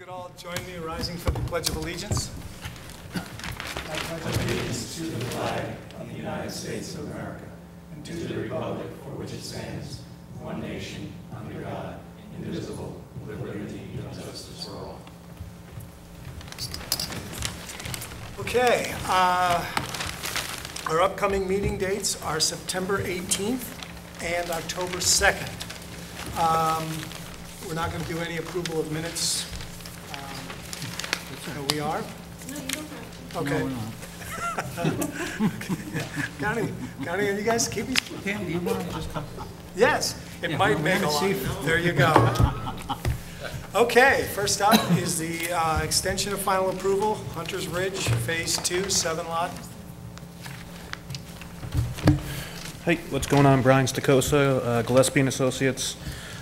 would all join me in rising for the Pledge of Allegiance? I pledge allegiance to the flag of the United States of America and to the republic for which it stands, one nation, under God, indivisible, with liberty and justice for all. Okay, our upcoming meeting dates are September 18th and October 2nd. We're not going to do any approval of minutes. No, we are? No, you don't have to. Okay. Connie, you guys keep these? Yeah, you want to just come? Yes, it Yeah, might we make a haven't lot. seen- There you go. Okay, first up is the extension of final approval, Hunter's Ridge, Phase 2, 7 lot. Hey, what's going on? Brian Stacosa, Gillespie and Associates.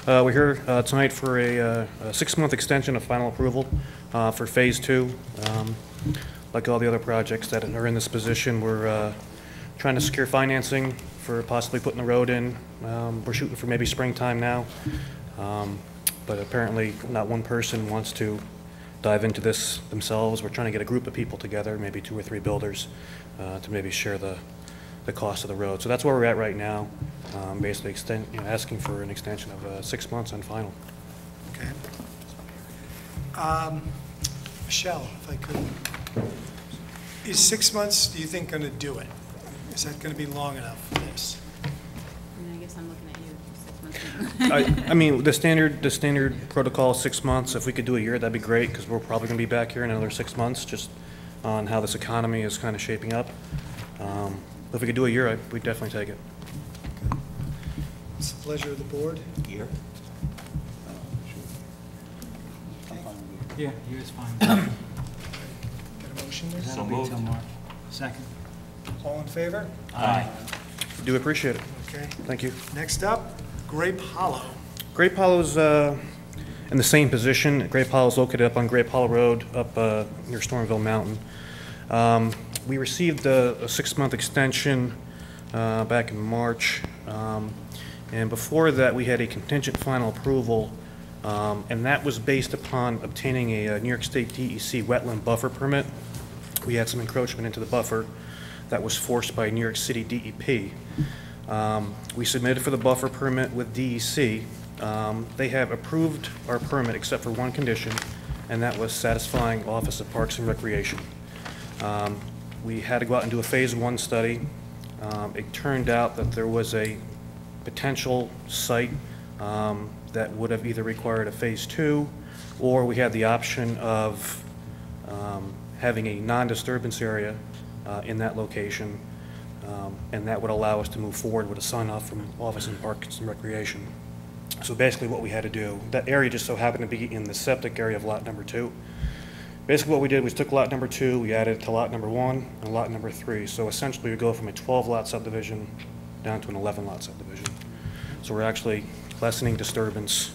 We're here tonight for a 6-month extension of final approval for Phase 2. Like all the other projects that are in this position, we're trying to secure financing for possibly putting the road in. We're shooting for maybe springtime now, but apparently not one person wants to dive into this themselves. We're trying to get a group of people together, maybe 2 or 3 builders, to maybe share the cost of the road. So that's where we're at right now, basically asking for an extension of 6 months on final. Okay. Michelle, if I could, is 6 months, do you think, going to do it? Is that going to be long enough for this? I guess I'm looking at you 6 months. I mean, the standard protocol is 6 months. If we could do a year, that'd be great, because we're probably going to be back here in another 6 months, just on how this economy is kind of shaping up. If we could do a year, we'd definitely take it. It's the pleasure of the board. Here? Okay. Yeah, here is fine. Got a motion there? That'll be till March. Second. All in favor? Aye. Do appreciate it. Okay. Thank you. Next up, Grape Hollow. Grape Hollow's in the same position. Grape Hollow is located up on Grape Hollow Road, up near Stormville Mountain. We received a 6-month extension back in March, and before that we had a contingent final approval, and that was based upon obtaining a New York State DEC wetland buffer permit. We had some encroachment into the buffer that was forced by New York City DEP. We submitted for the buffer permit with DEC. They have approved our permit except for one condition, and that was satisfying Office of Parks and Recreation. We had to go out and do a Phase 1 study. It turned out that there was a potential site that would have either required a Phase 2, or we had the option of having a non-disturbance area in that location, and that would allow us to move forward with a sign-off from Office of Parks and Recreation. So basically what we had to do, that area just so happened to be in the septic area of lot number 2. Basically what we did was took lot number 2, we added it to lot number 1 and lot number 3. So essentially we go from a 12-lot subdivision down to an 11-lot subdivision. So we're actually lessening disturbance.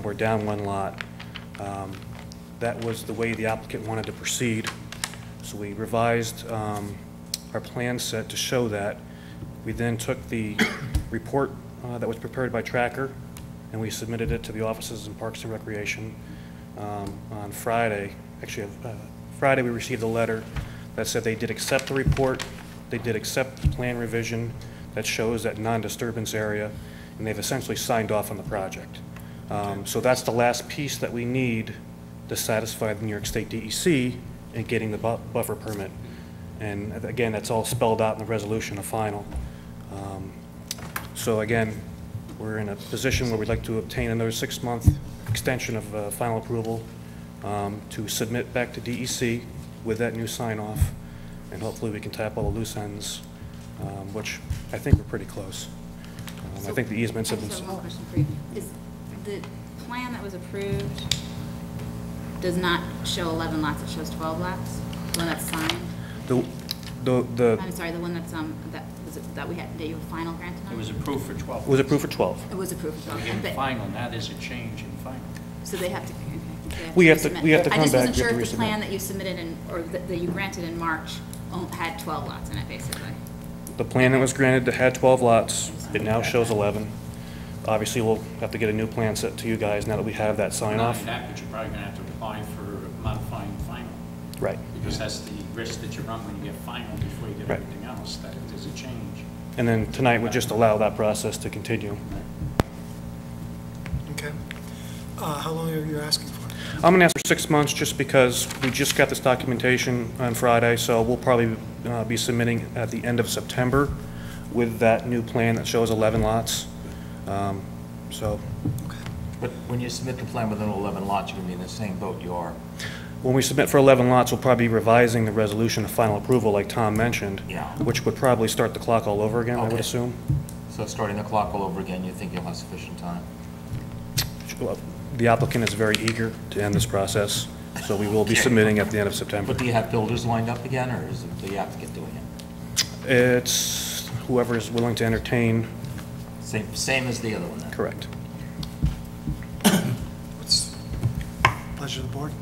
We're down 1 lot. That was the way the applicant wanted to proceed. So we revised our plan set to show that. We then took the report that was prepared by Tracker, and we submitted it to the offices in Parks and Recreation on Friday. Actually, Friday we received a letter that said they did accept the report, they did accept the plan revision that shows that non-disturbance area, and they've essentially signed off on the project. So that's the last piece that we need to satisfy the New York State DEC in getting the buffer permit. And again, that's all spelled out in the resolution of final. So again, we're in a position where we'd like to obtain another 6-month extension of final approval to submit back to DEC with that new sign-off, and hopefully we can tap all the loose ends, which I think we're pretty close. I think the easements have been... I just have one question for you. Is the plan that was approved does not show 11 lots, it shows 12 lots? The one that's signed? I'm sorry, the one that's, that we had, that you have final grant on? It was approved for 12. It was approved for 12. It was approved for 12. In but- final, now there's a change in final. So they have to, okay. We have to resubmit. come back, I just we wasn't have sure to if the resubmit. plan that you submitted in, or that you granted in March had 12 lots in it, basically. The plan that was granted had 12 lots. It now shows 11. Obviously, we'll have to get a new plan set to you guys now that we have that sign-off. Not that, but you're probably going to have to apply for modifying final. Right. Because that's the risk that you run when you get final before you get Right. everything else, that if there's a change. And then tonight would just allow that process to continue. Okay. How long are you asking for? I'm going to ask for 6 months just because we just got this documentation on Friday, so we'll probably be submitting at the end of September with that new plan that shows 11 lots. So But when you submit the plan within 11 lots, you're going to be in the same boat you are. when we submit for 11 lots, we'll probably be revising the resolution of final approval, like Tom mentioned, Yeah. which would probably start the clock all over again, I would Okay. assume. So starting the clock all over again, you think you'll have sufficient time? Well, the applicant is very eager to end this process, so we will be submitting at the end of September. But do you have builders lined up again, or is it the applicant doing it? It's whoever is willing to entertain, Same as the other one then? correct. What's pleasure of the board?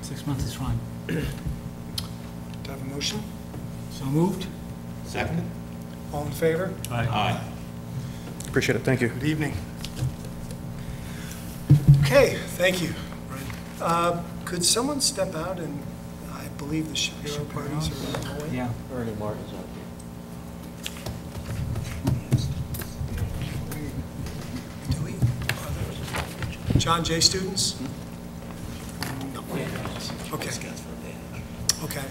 6 months is fine. Do I have a motion? So moved? Second? All in favor? Aye. Appreciate it, thank you. Good evening. Okay, thank you. Could someone step out and, I believe the Shapiro parties are on the hallway? Yeah. Ernie Martin's up here. Do we? Are there John Jay students? No. Okay. Okay.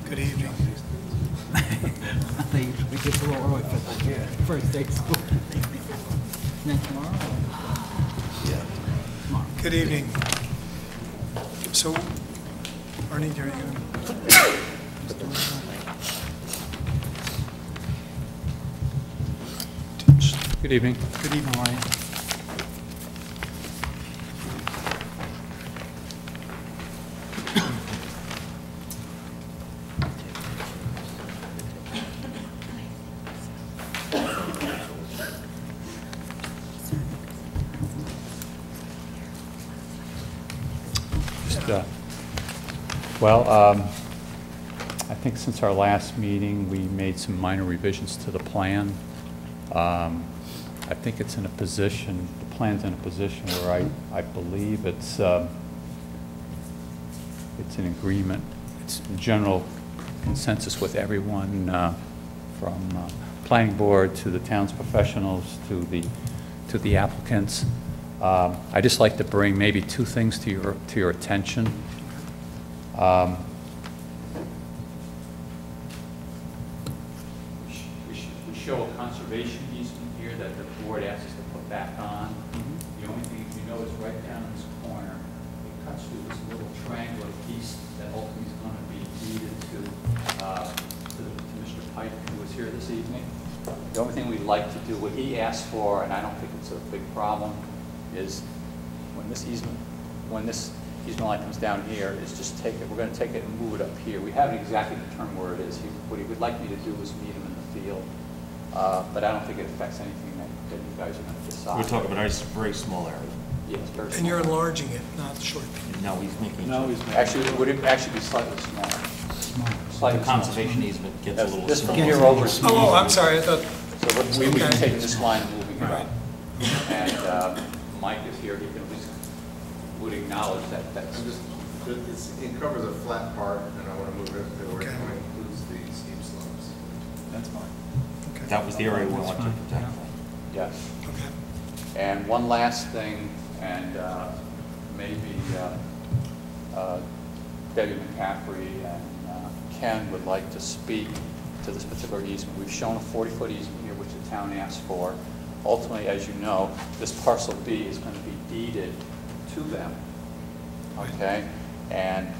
Good evening. We get a little early for the first day of school. Not tomorrow? Tomorrow. Good evening. So, Arnie, are you going Good evening. Good evening. How are you? I think since our last meeting, we made some minor revisions to the plan. I think it's in a position, the plan's in a position where I believe it's an agreement. It's in general consensus with everyone, from planning board to the town's professionals to the applicants. I'd just like to bring maybe two things to your attention. We show a conservation easement here that the board asked us to put back on. The only thing you know is right down in this corner, it cuts through this little triangular piece that ultimately is going to be deeded to Mr. Pike, who was here this evening. The only thing we'd like to do, what he asked for, and I don't think it's a big problem, is when this easement line comes down here, is just take it, we're going to take it and move it up here. We haven't exactly determined where it is. What he would like me to do is meet him in the field, but I don't think it affects anything that you guys are going to decide. We're talking about a very small area. Yes, very And you're small. enlarging it, not shortening it. No, he's making. Actually, it would actually be slightly smaller. The Slightly conservation easement gets a little This from smaller. here over is Oh, I'm sorry, I thought, So we would be Okay. taking this line and moving it Right. up. And Mike is here, he can at least, would acknowledge that that's, It covers a flat part, and I want to move it to where it Okay. includes the steep slopes. that's fine. okay, That was the area we wanted to fine, protect. Yes. okay. And one last thing, and maybe Debbie McCaffrey and Ken would like to speak to this particular easement. We've shown a 40-foot easement here, which the town asked for. Ultimately, as you know, this parcel B is going to be deeded to them, okay? And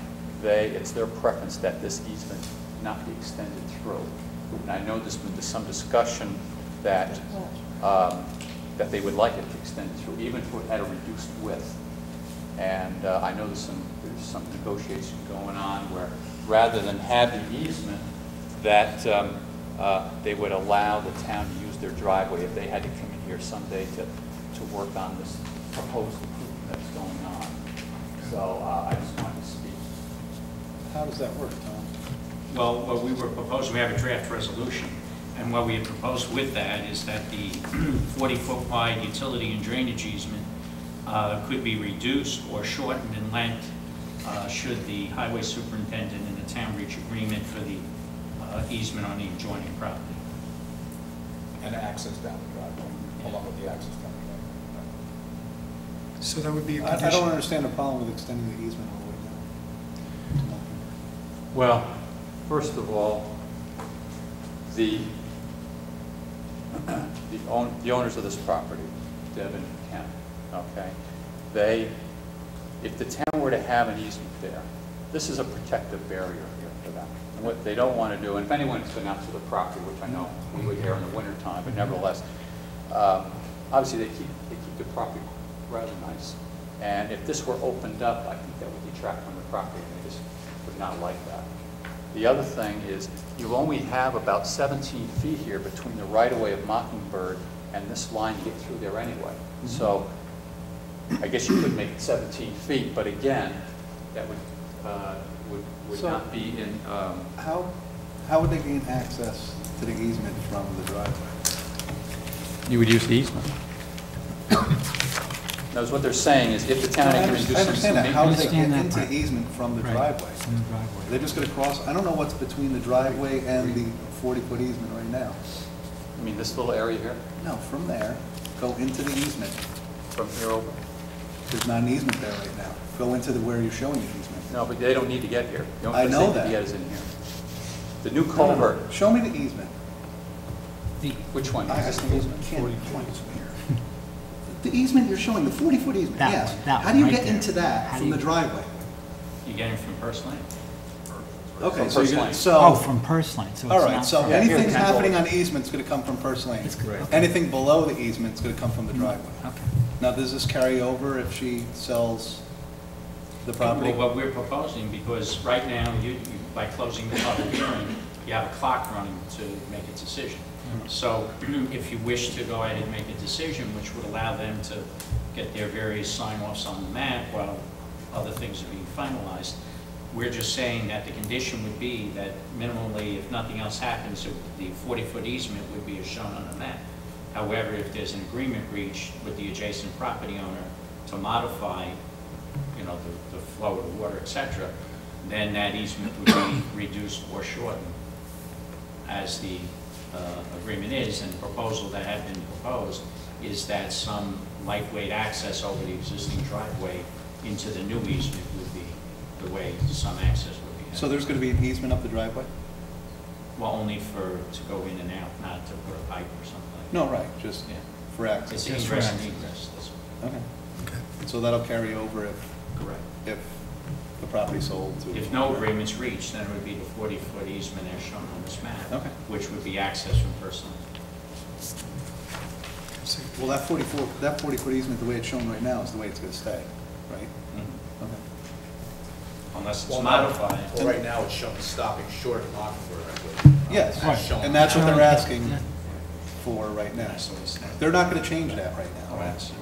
it's their preference that this easement not be extended through. And I know there's been some discussion that that they would like it to extend through, even if it had a reduced width. And I know there's some negotiation going on where, rather than have the easement, that they would allow the town to use their driveway if they had to come in here someday to work on this proposed improvement that's going on. So I just wanted to speak. How does that work, Tom? Well, what we were proposing, we have a draft resolution, and what we had proposed with that is that the 40-foot wide utility and drainage easement could be reduced or shortened in length should the highway superintendent and the town reach agreement for the easement on the adjoining property. And access down the driveway, along with the access down the driveway. So that would be a I condition. don't understand the problem with extending the easement all the way down. Well, first of all, the owners of this property, Deb and Ken, okay, if the town were to have an easement there, this is a protective barrier here for them. And what they don't want to do, and if anyone's been out to the property, which I know we were here in the wintertime, but nevertheless, obviously they keep the property rather nice. And if this were opened up, I think that would detract from the property, and they just would not like that. The other thing is, you only have about 17 feet here between the right-of-way of Mockingbird and this line to get through there anyway. So I guess you could make it 17 feet, but again, that would So- not be in... How would they gain access to the easement from the driveway? You would use the easement. That's what they're saying is if the town I agrees to do understand that. How do they get Understand that into part. the easement from the Right. driveway? From the driveway. They're just going to cross, I don't know what's between the driveway and the 40-foot easement right now. I mean, this little area here, No, from there, go into the easement. from here over? There's not an easement there right now. Go into where you're showing the easement. No, but they don't need to get here. The only I place know they need that. to get is in here. The new No, no, culvert, no. Show me the easement. which one? I Is can't point here. The easement you're showing, the 40-foot easement, That yes. one, that How do you one right get there. into that How from do the you- driveway? You get it from First Lane. Okay, From so First you're Lane. gonna, Oh, so, from Purslane, so it's all right, not. so Yeah, anything here, happening Ken on the easement's gonna come from First Lane. It's correct. Anything below the easement's gonna come from the driveway. Okay. Now, does this carry over if she sells the property? Well, what we're proposing, because right now, by closing the public hearing, you have a clock running to make a decision. So if you wish to go ahead and make a decision, which would allow them to get their various sign-offs on the map while other things are being finalized, we're just saying that the condition would be that minimally, if nothing else happens, the 40-foot easement would be as shown on the map. However, if there's an agreement reached with the adjacent property owner to modify, the flow of the water, et cetera, then that easement would be reduced or shortened as the agreement is. And the proposal that had been proposed is that some lightweight access over the existing driveway into the new easement would be the way some access would be. So there's gonna be an easement up the driveway? Well, only to go in and out, not to put a pipe or something like that. No, right, just Yeah. for access. It's Just for ingress and access. egress, that's Okay. So that'll carry over correct. if the property's sold to... If no agreement's reached, then it would be the 40-foot easement as shown on this map. Okay. Which would be access from First Lane. Well, that 40-foot easement, the way it's shown right now, is the way it's gonna stay, right? Mhm. Okay. Unless it's Well, modified. Well, right now, it's shown stopping short of Mockingbird, I believe. Yes, As shown. and that's what they're Right. asking for right now. They're not gonna change that right now, right?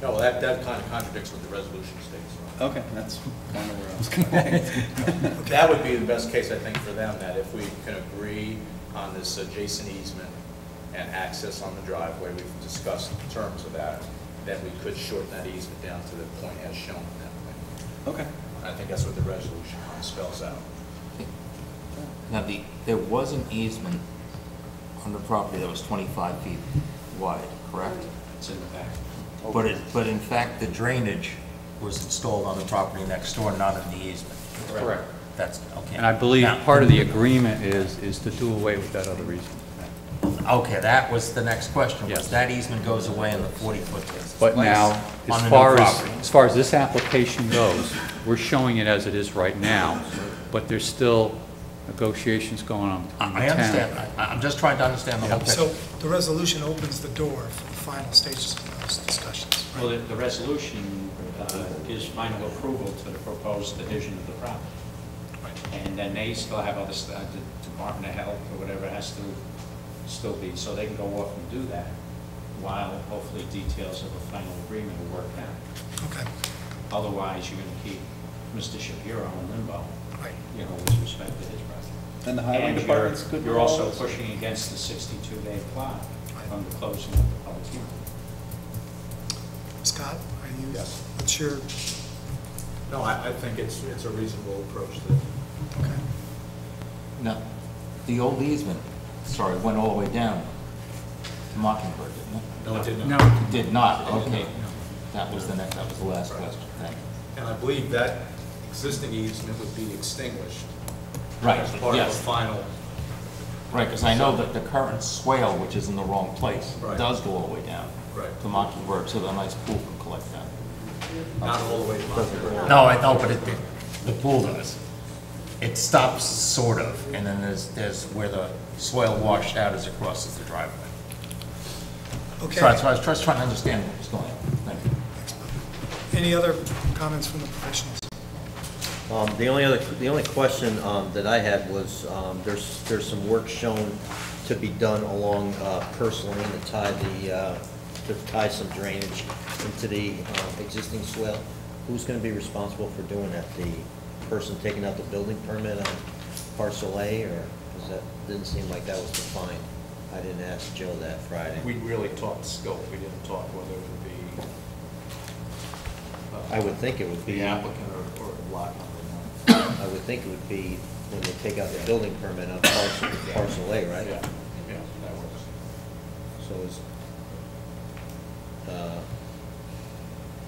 No, that kind of contradicts what the resolution states. Okay, that's kind of where I was going. That would be the best case, I think, for them, that if we can agree on this adjacent easement and access on the driveway, we've discussed the terms of that, then we could shorten that easement down to the point as shown in that plan. Okay. I think that's what the resolution kind of spells out. Now, there was an easement on the property that was 25 feet wide, correct? It's in the back. But in fact, the drainage was installed on the property next door, not in the easement. Correct. That's, okay. And I believe Now- part of the agreement is to do away with that other easement. Okay, that was the next question, was Yes. that easement goes away and the 40-foot takes But place now, on as the new far property. as far as this application goes, we're showing it as it is right now, but there's still negotiations going on between the I town. understand, I'm just trying to understand the whole picture. So the resolution opens the door for the final stages of those discussions. Well, the resolution gives final approval to the proposed division of the property. And then they still have other, the Department of Health or whatever has to still be, so they can go off and do that while hopefully details of a final agreement are worked out. Okay, Otherwise, you're going to keep Mr. Shapiro in limbo, right. with respect to his project. And the highway And department's good with you're all also this? pushing against the 62-day clock from the closing of the public hearing. Scott, are Yes. What's your, No, I think it's a reasonable approach to okay. No, the old easement, sorry, went all the way down to Mockingbird, didn't it? No, it did not. No, It did not, okay. That was the next, that was the last question, thank you. And I believe that existing easement would be extinguished. Right, As part of yes. the final, Right, because I know that the current swale, which is in the wrong place, Right. does go all the way down right, to Mockingbird, so that a nice pool can collect that. not all the way to Mockingbird. No, I know, but the pool does. It stops sort of, and then there's where the soil washed out as it crosses the driveway. Okay. So that's why I was just trying to understand what was going on. Thank you. Any other comments from the professionals? The only question that I had was, there's some work shown to be done along Purslane to tie some drainage into the existing swale. Who's going to be responsible for doing that? The person taking out the building permit on parcel A, or, because that didn't seem like that was defined. I didn't ask Joe that Friday. We really talked scope, we didn't talk whether it would be I would think it would be. the applicant or lot number. I would think it would be when they take out the building permit on parcel A, right? Yeah, yeah, that works. So is,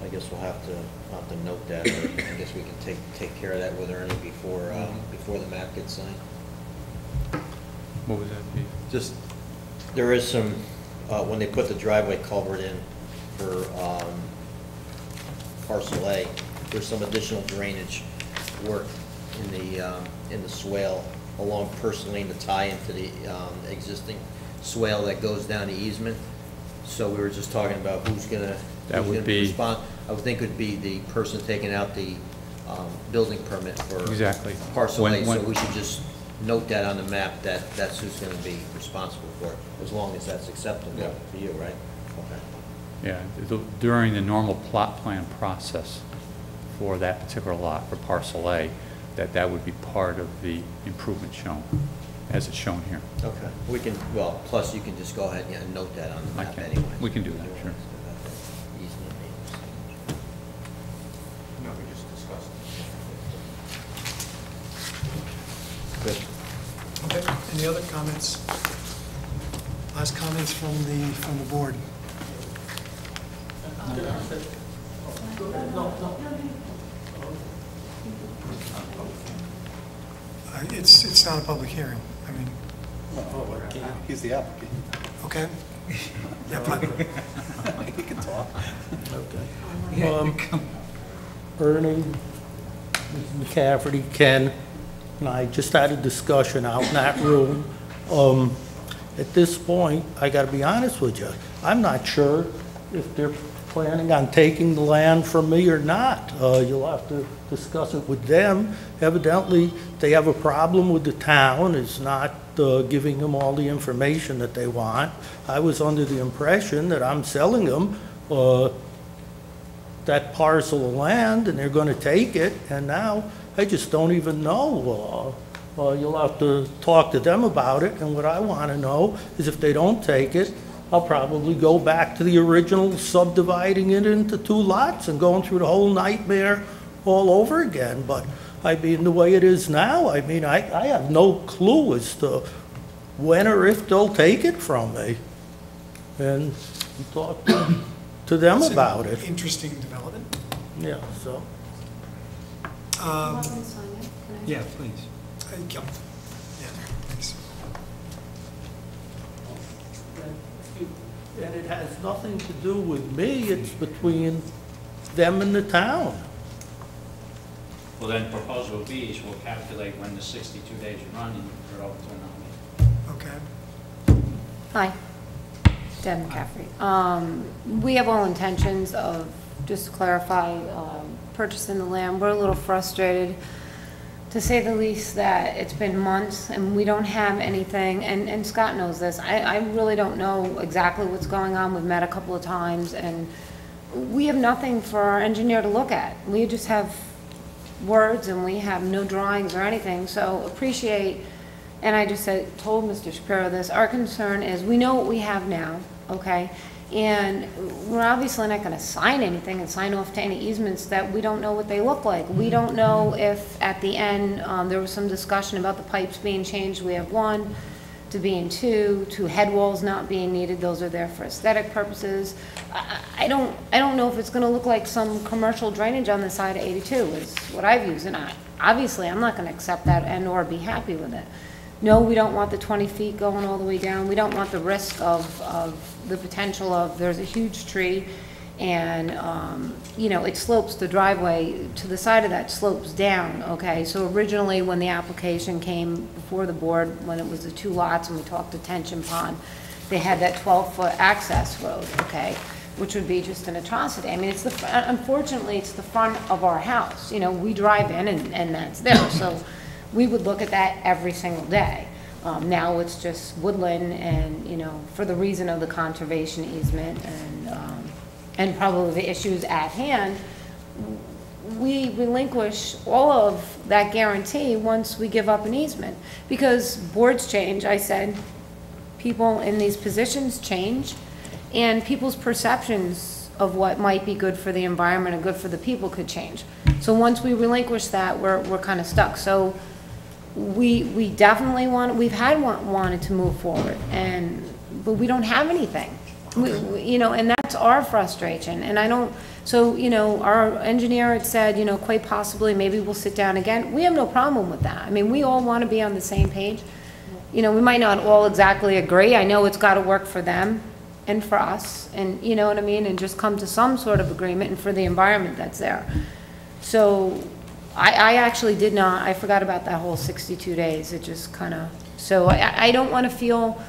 I guess we'll have to note that, or I guess we can take care of that with Ernie before the map gets signed. what would that be? Just, there is some, when they put the driveway culvert in for parcel A, there's some additional drainage work in the swale along Purslane to tie into the existing swale that goes down the easement. So we were just talking about who's gonna respond. I would think it would be the person taking out the building permit for Exactly. parcel A, When- so we should just note that on the map, that's who's gonna be responsible for it, as long as that's acceptable Yeah. to you, right? Okay. Yeah, during the normal plot plan process for that particular lot, for parcel A, that would be part of the improvement shown, as it's shown here. Okay, we can, well, plus you can just go ahead and note that on the I map can. anyway. We can do that, sure. Easement names. No, we just discussed Good. Okay, any other comments? Last comments from the board? It's not a public hearing, I mean, He's the applicant. okay? Yeah, but He can talk. Ernie, Mrs. McCafferty, Ken, and I just had a discussion out in that room. At this point, I gotta be honest with you, I'm not sure if they're planning on taking the land from me or not. You'll have to discuss it with them. Evidently, they have a problem with the town, is not giving them all the information that they want. I was under the impression that I'm selling them that parcel of land, and they're gonna take it, and now I just don't even know. You'll have to talk to them about it, and what I wanna know is if they don't take it, I'll probably go back to the original subdividing it into 2 lots and going through the whole nightmare all over again. But, I mean, the way it is now, I mean, I have no clue as to when or if they'll take it from me. And talk to them it's an about it. interesting development. Yeah, so. Yeah, please. Yeah, thanks. And it has nothing to do with me, it's between them and the town. Well, then proposal B is we'll calculate when the 62 days are running, you're over to a nominee. Okay. Hi, Deb McCaffrey. We have all intentions of, just to clarify, purchasing the land. We're a little frustrated, to say the least, that it's been months and we don't have anything, and Scott knows this. I really don't know exactly what's going on. We've met a couple of times and we have nothing for our engineer to look at. We just have words and we have no drawings or anything, so appreciate. And I just told Mr. Shapiro this, our concern is, we know what we have now, okay? And we're obviously not gonna sign anything and sign off to any easements that we don't know what they look like. We don't know if at the end, there was some discussion about the pipes being changed. We have one to being two head walls not being needed. Those are there for aesthetic purposes. I don't know if it's gonna look like some commercial drainage on the side of 82 is what I've used. And obviously, I'm not gonna accept that and or be happy with it. No, we don't want the 20 feet going all the way down. We don't want the risk of the potential of, there's a huge tree and, you know, it slopes, the driveway to the side of that slopes down, okay? So originally, when the application came before the board, when it was the 2 lots and we talked detention pond, they had that 12-foot access road, okay? Which would be just an atrocity. I mean, it's unfortunately, it's the front of our house. You know, we drive in and that's there. So we would look at that every single day. Now it's just woodland and, you know, for the reason of the conservation easement and probably the issues at hand, we relinquish all of that guarantee once we give up an easement. Because boards change, I said, people in these positions change, and people's perceptions of what might be good for the environment and good for the people could change. So once we relinquish that, we're kind of stuck. So we definitely wanted to move forward, but we don't have anything. You know, and that's our frustration. And I don't, so, you know, our engineer had said, you know, quite possibly maybe we'll sit down again. We have no problem with that. I mean, we all want to be on the same page. You know, we might not all exactly agree. I know it's got to work for them and for us, and you know what I mean, and just come to some sort of agreement and for the environment that's there. So I actually did not, I forgot about that whole 62 days. It just kind of, so I don't want to feel,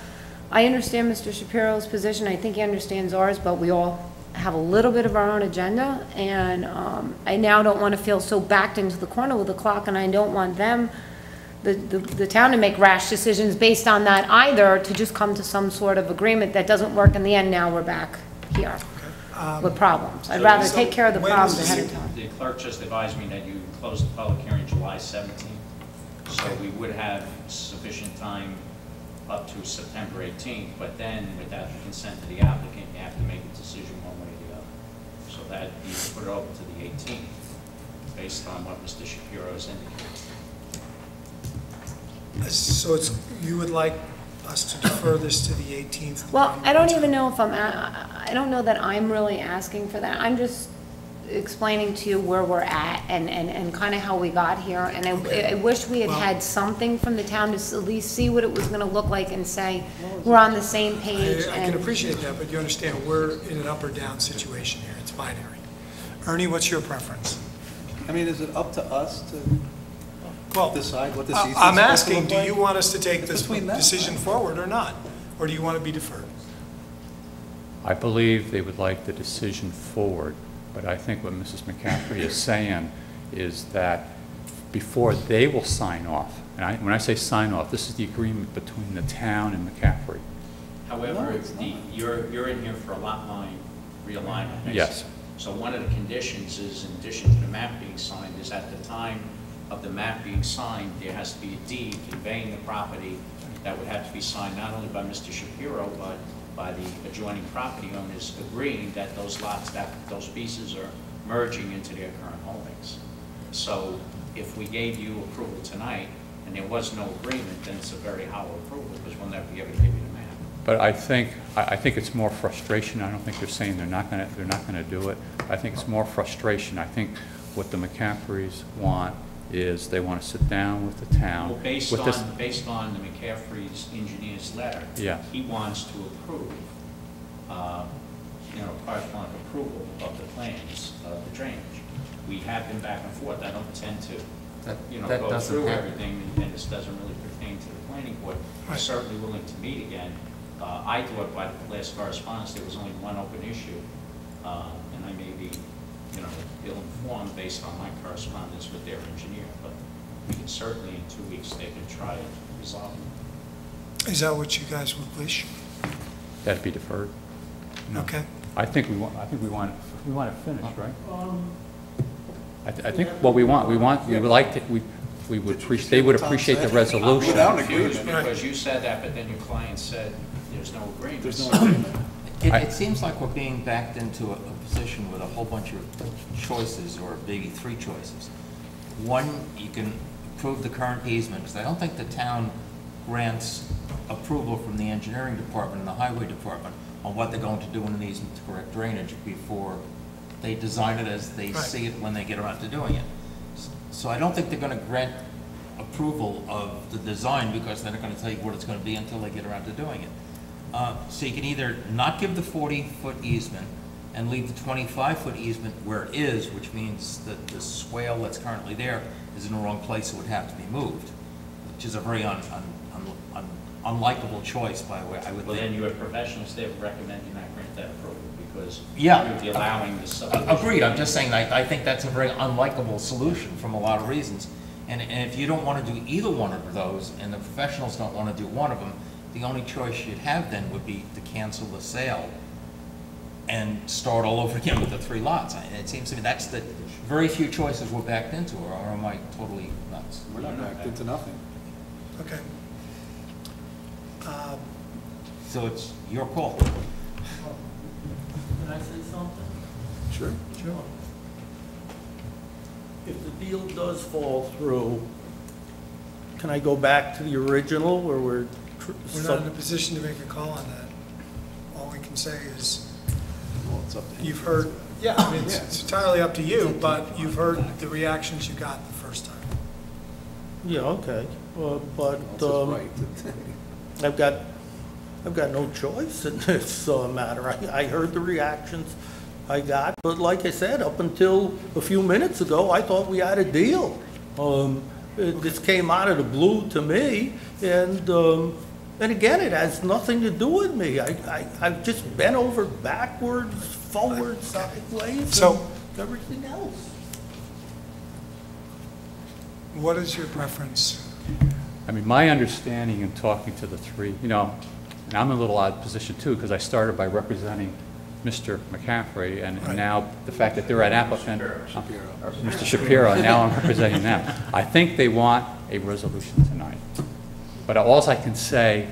I understand Mr. Shapiro's position. I think he understands ours, but we all have a little bit of our own agenda, and I now don't want to feel so backed into the corner with the clock, and I don't want them, the town, to make rash decisions based on that either, to just come to some sort of agreement that doesn't work in the end. Now we're back here with problems. I'd rather take care of the problems ahead of time. The clerk just advised me that you closed the public hearing July 17th, so we would have sufficient time up to September 18th, but then without the consent of the applicant, you have to make a decision one way or the other. So that you put it over to the 18th, based on what Mr. Shapiro has indicated. So you would like us to defer this to the 18th? Well, I don't even know if I don't know that I'm really asking for that. I'm just explaining to you where we're at and kind of how we got here. And I wish we had had something from the town to at least see what it was going to look like and say, we're on the same page. I can appreciate that, but you understand we're in an up or down situation here. It's binary. Ernie, what's your preference? I mean, is it up to us to decide what this easement's I'm supposed to asking, look do like? you want us to take this Between that, decision forward or not? Or do you want to be deferred? I believe they would like the decision forward, but I think what Mrs. McCaffrey is saying is that before they will sign off, and when I say sign off, this is the agreement between the town and McCaffrey. However, you're in here for a lot line realignment. Basically. Yes. So one of the conditions is, in addition to the map being signed, is at the time of the map being signed, there has to be a deed conveying the property that would have to be signed not only by Mr. Shapiro, but by the adjoining property owners agreeing that those lots, that those pieces are merging into their current holdings. So if we gave you approval tonight and there was no agreement, then it's a very hollow approval because we'll never be able to give you the map. But I think it's more frustration. I don't think they're saying they're not going to do it. I think it's more frustration. I think what the McCaffreys want is they want to sit down with the town. Well, based on the McCaffrey's engineer's letter, yeah, he wants to approve, part one approval of the plans of the drainage. We have been back and forth. I don't tend to, go through everything, and this doesn't really pertain to the planning board. We're certainly willing to meet again. I thought by the last correspondence there was only one open issue, and I may be, ill-informed based on my correspondence with their engineer, but we can certainly in 2 weeks they could try and resolve it. Is that what you guys would wish? That'd be deferred. No. Okay. I think we want it finished, right? I think what we would like to, they would appreciate the resolution. Without an agreement. Because you said that, but then your client said there's no agreement. It seems like we're being backed into a position with a whole bunch of choices, or maybe 3 choices. One, you can approve the current easement, because I don't think the town grants approval from the engineering department and the highway department on what they're going to do in an easement to correct drainage before they design it as they see it when they get around to doing it. So I don't think they're going to grant approval of the design, because they're not going to tell you what it's going to be until they get around to doing it. So you can either not give the 40-foot easement and leave the 25-foot easement where it is, which means that the swale that's currently there is in the wrong place, so it would have to be moved, which is a very unlikable choice, by the way, I would think. Well, then you have professionals there recommend you not grant that approval, because yeah, you'd be allowing the subdivision. Agreed, I'm just saying, I think that's a very unlikable solution from a lot of reasons. And if you don't want to do either one of those, and the professionals don't want to do one of them, the only choice you'd have then would be to cancel the sale and start all over again with the 3 lots. It seems to me that's the very few choices we're backed into, or am I totally nuts? We're not backed into nothing. Okay. So it's your call. Can I say something? Sure. Sure. If the deal does fall through, can I go back to the original where we're? We're not in a position to make a call on that. All we can say is, Well, it's up to him. you've heard, yeah, I mean, it's entirely up to you, but you've heard the reactions you got the first time. Yeah, okay, but Well, it's his right. I've got no choice in this matter. I heard the reactions I got, but like I said, up until a few minutes ago, I thought we had a deal. This came out of the blue to me, and again, it has nothing to do with me. I've just bent over backwards, forwards, sideways, So- and everything else. What is your preference? I mean, my understanding in talking to the 3, and I'm in a little odd position too, because I started by representing Mr. McCaffrey, and now the fact that they're an applicant, Mr. Shapiro, now I'm representing them. I think they want a resolution tonight. But all I can say,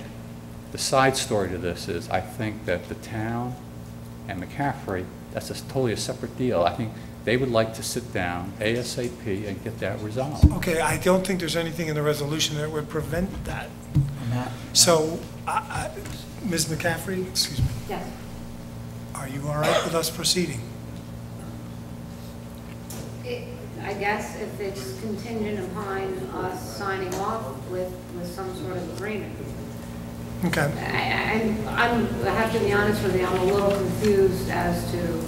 the side story to this is, I think that the town and McCaffrey, that's totally a separate deal. I think they would like to sit down ASAP and get that resolved. Okay, I don't think there's anything in the resolution that would prevent that. So, Ms. McCaffrey, excuse me, Yes. are you all right with us proceeding? I guess if it's contingent upon us signing off with some sort of agreement. Okay. I have to be honest with you, I'm a little confused as to,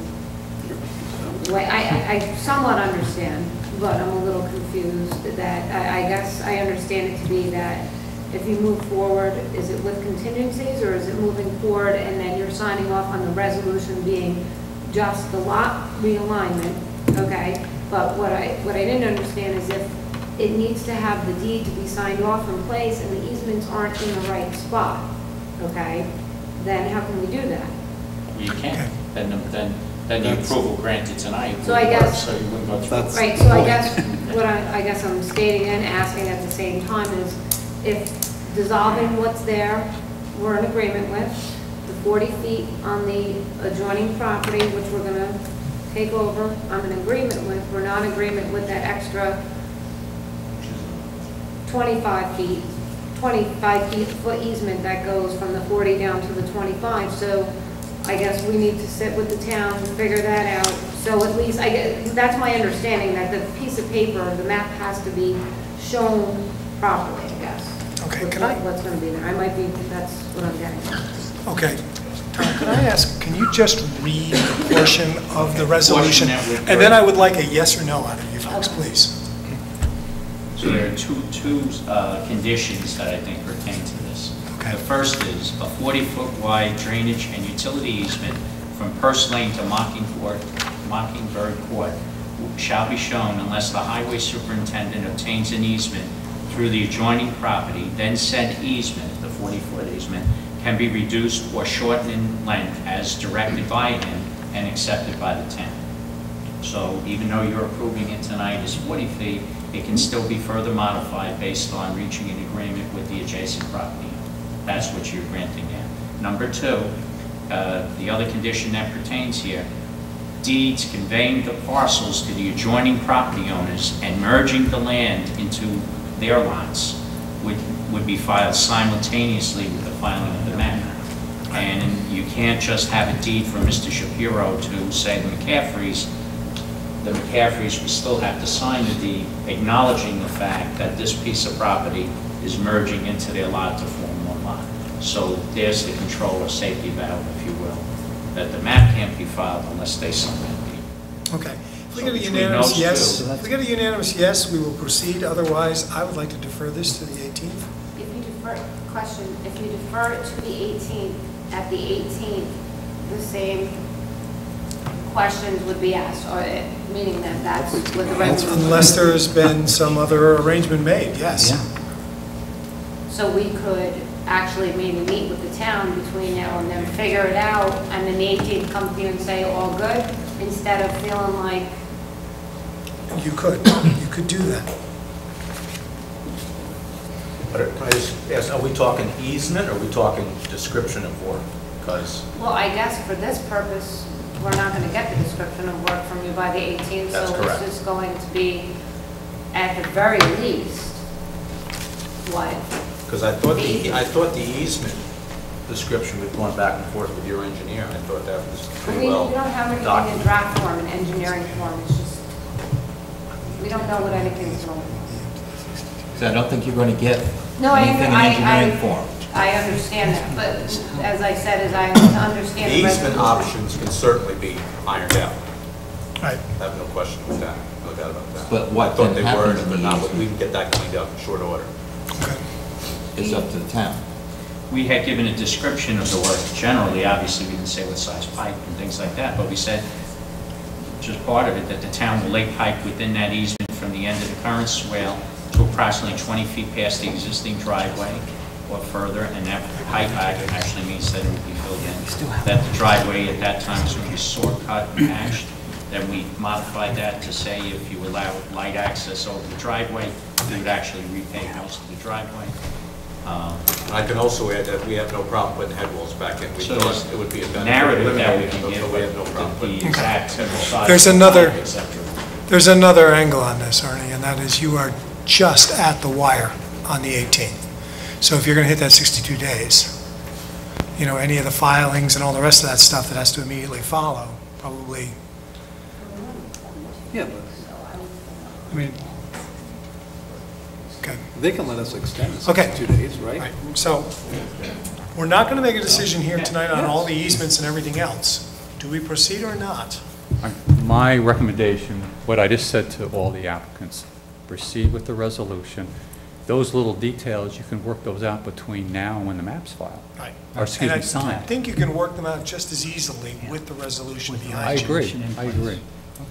I somewhat understand, but I'm a little confused that, I guess I understand it to be that if you move forward, is it with contingencies, or is it moving forward and then you're signing off on the resolution being just the lot realignment, okay? But what I didn't understand is if it needs to have the deed to be signed off in place and the easements aren't in the right spot, okay? Then how can we do that? You can't. Then the approval granted tonight So would I work, guess- so you wouldn't go through. Right, so I guess what I guess I'm stating and asking at the same time is if dissolving what's there, we're in agreement with, the 40 feet on the adjoining property, which we're gonna take over, I'm in agreement with, we're not in agreement with that extra 25 foot easement that goes from the 40 down to the 25, so I guess we need to sit with the town and figure that out. So at least, that's my understanding, that the piece of paper, the map has to be shown properly, I guess. Okay, What's going to be there, that's what I'm getting at. Okay. Tom, could I ask, can you just read the portion of the resolution? And then I would like a yes or no out of you folks, please. So there are two conditions that I think pertain to this. Okay. The first is a 40-foot wide drainage and utility easement from Purse Lane to Mockingbird Court shall be shown unless the highway superintendent obtains an easement through the adjoining property, then said easement, the 40-foot easement, can be reduced or shortened in length as directed by him and accepted by the town. So even though you're approving it tonight as 40 feet, it can still be further modified based on reaching an agreement with the adjacent property. That's what you're granting now. Number two, the other condition that pertains here, deeds conveying the parcels to the adjoining property owners and merging the land into their lots would be filed simultaneously with the filing of the map. And you can't just have a deed from Mr. Shapiro to, say, the McCaffreys. The McCaffreys would still have to sign the deed acknowledging the fact that this piece of property is merging into their lot to form one lot. So there's the control or safety valve, if you will, that the map can't be filed unless they sign that deed. Okay. If we So get a between unanimous those yes, two- if we get a unanimous yes, we will proceed. Otherwise, I would like to defer this to the 18th. If you defer, question, if you defer it to the 18th, at the 18th, the same questions would be asked, or meaning that that's what the resolution. Unless there's been some other arrangement made, yes. So we could actually maybe meet with the town between now and then, figure it out, and then the 18th come here and say, all good, instead of feeling like, You could do that. But can I just ask, are we talking easement, or are we talking description of work? Because well, I guess for this purpose, we're not gonna get the description of work from you by the 18th, That's so correct. it's just going to be, at the very least, what? Because I thought the easement description, we've gone back and forth with your engineer, I thought that was I pretty mean, well we don't have anything in documented. draft form, in engineering form, it's just, we don't know what anything's going on. So I don't think you're going to get No, anything in engineering form. I understand that, but as I said, as I The understand the easement resolution. options can certainly be ironed out. Right. I have no question with that, no doubt about that. But what I thought then they were, happens in but the not, easement? we can get that cleaned up in short order. It's up to the town. We had given a description of the work generally, obviously, we didn't say what size pipe and things like that, but we said, just part of it, that the town will lay pipe within that easement from the end of the current swale to approximately 20 feet past the existing driveway or further, and that pipe actually means that it will be filled in. That the driveway at that time is going to be saw cut and patched. Then we modified that to say if you allow light access over the driveway, you would actually repave most of the driveway. I can also add that we have no problem putting head walls back in. We So thought there's it would be a benefit. narrative that we can But give we have no with problem the putting. exact size. There's of the another- pipe, et cetera. There's another angle on this, Ernie, and that is you are just at the wire on the 18th. So if you're going to hit that 62 days, you know, any of the filings and all the rest of that stuff that has to immediately follow, probably, Yeah, but I mean, okay. they can let us extend it Okay. 62 days, right? Right. So we're not going to make a decision here tonight on all the easements and everything else. Do we proceed or not? My recommendation, what I just said to all the applicants, proceed with the resolution. Those little details, you can work those out between now and when the map's filed. Right. Or, excuse me, And I signed. think you can work them out just as easily with the resolution I behind you. agree.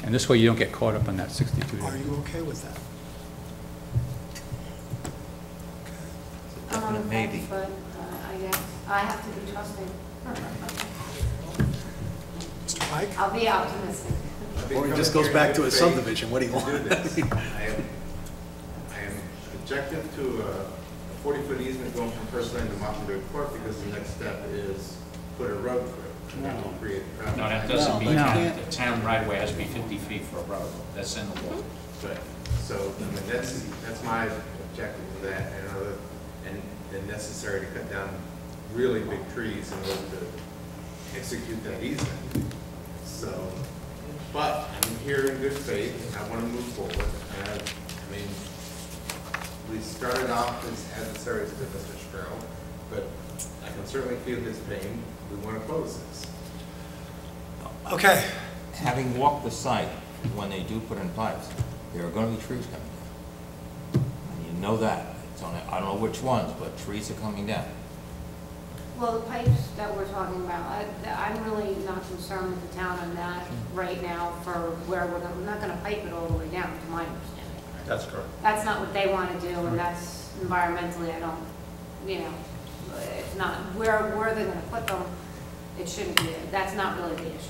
And this way you don't get caught up on that 62 days. Are you okay with that? Maybe. But I guess I have to be trusting. Mr. Pike? I'll be optimistic. Or it just goes back to a subdivision, what do you want? I am objective to a 40-foot easement going from First Lane to Mockingbird Court because the next step is put a road through. And that will create traffic. No, that doesn't mean, No. the town right away has to be 50 feet for a road. That's in the law. But, so, I mean, that's my objective to that, and then necessary to cut down really big trees in order to execute that easement. So, but I'm here in good faith, and I want to move forward. I mean, we started off as adversaries to Mr. Shapiro, but I can certainly feel his pain. We want to close this. Okay. Having walked the site, when they do put in pipes, there are going to be trees coming down. And you know that. It's on, I don't know which ones, but trees are coming down. Well, the pipes that we're talking about, I'm really not concerned with the town on that right now for where we're not going to pipe it all the way down, to my understanding. That's correct. That's not what they want to do, and that's environmentally, I don't, it's not, where they're going to put them, it shouldn't be, that's not really the issue.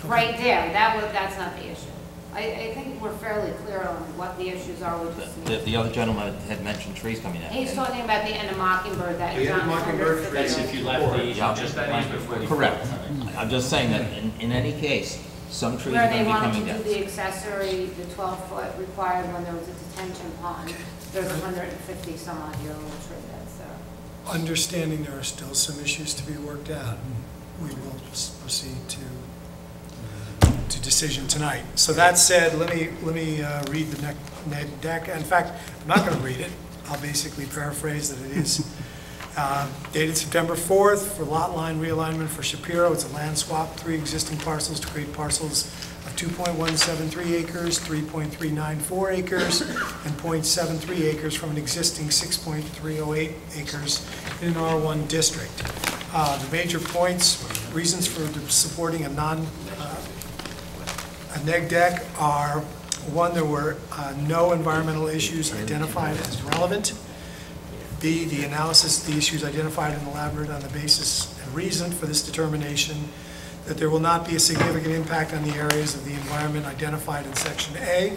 Right there, that's not the issue. I think we're fairly clear on what the issues are, we just need. The other gentleman had mentioned trees coming in. He's talking about the end of Mockingbird that The end of John. Mockingbird tree. That's if you left the easement, just that easement for the. Correct. I'm just saying that in any case, some trees are Where going they to be wanted coming to down. do the accessory, the 12-foot required when there was a detention pond, there's 150 some odd year old tree that's there. Understanding there are still some issues to be worked out, we will proceed to decision tonight. So that said, let me read the neg deck. In fact, I'm not going to read it. I'll basically paraphrase that it is dated September 4th for lot line realignment for Shapiro. It's a land swap, 3 existing parcels to create parcels of 2.173 acres, 3.394 acres, and 0.73 acres from an existing 6.308 acres in an R1 district. The major points, reasons for supporting a neg deck are, 1, there were no environmental issues identified as relevant. B, the analysis of the issues identified and elaborated on the basis and reason for this determination that there will not be a significant impact on the areas of the environment identified in Section A.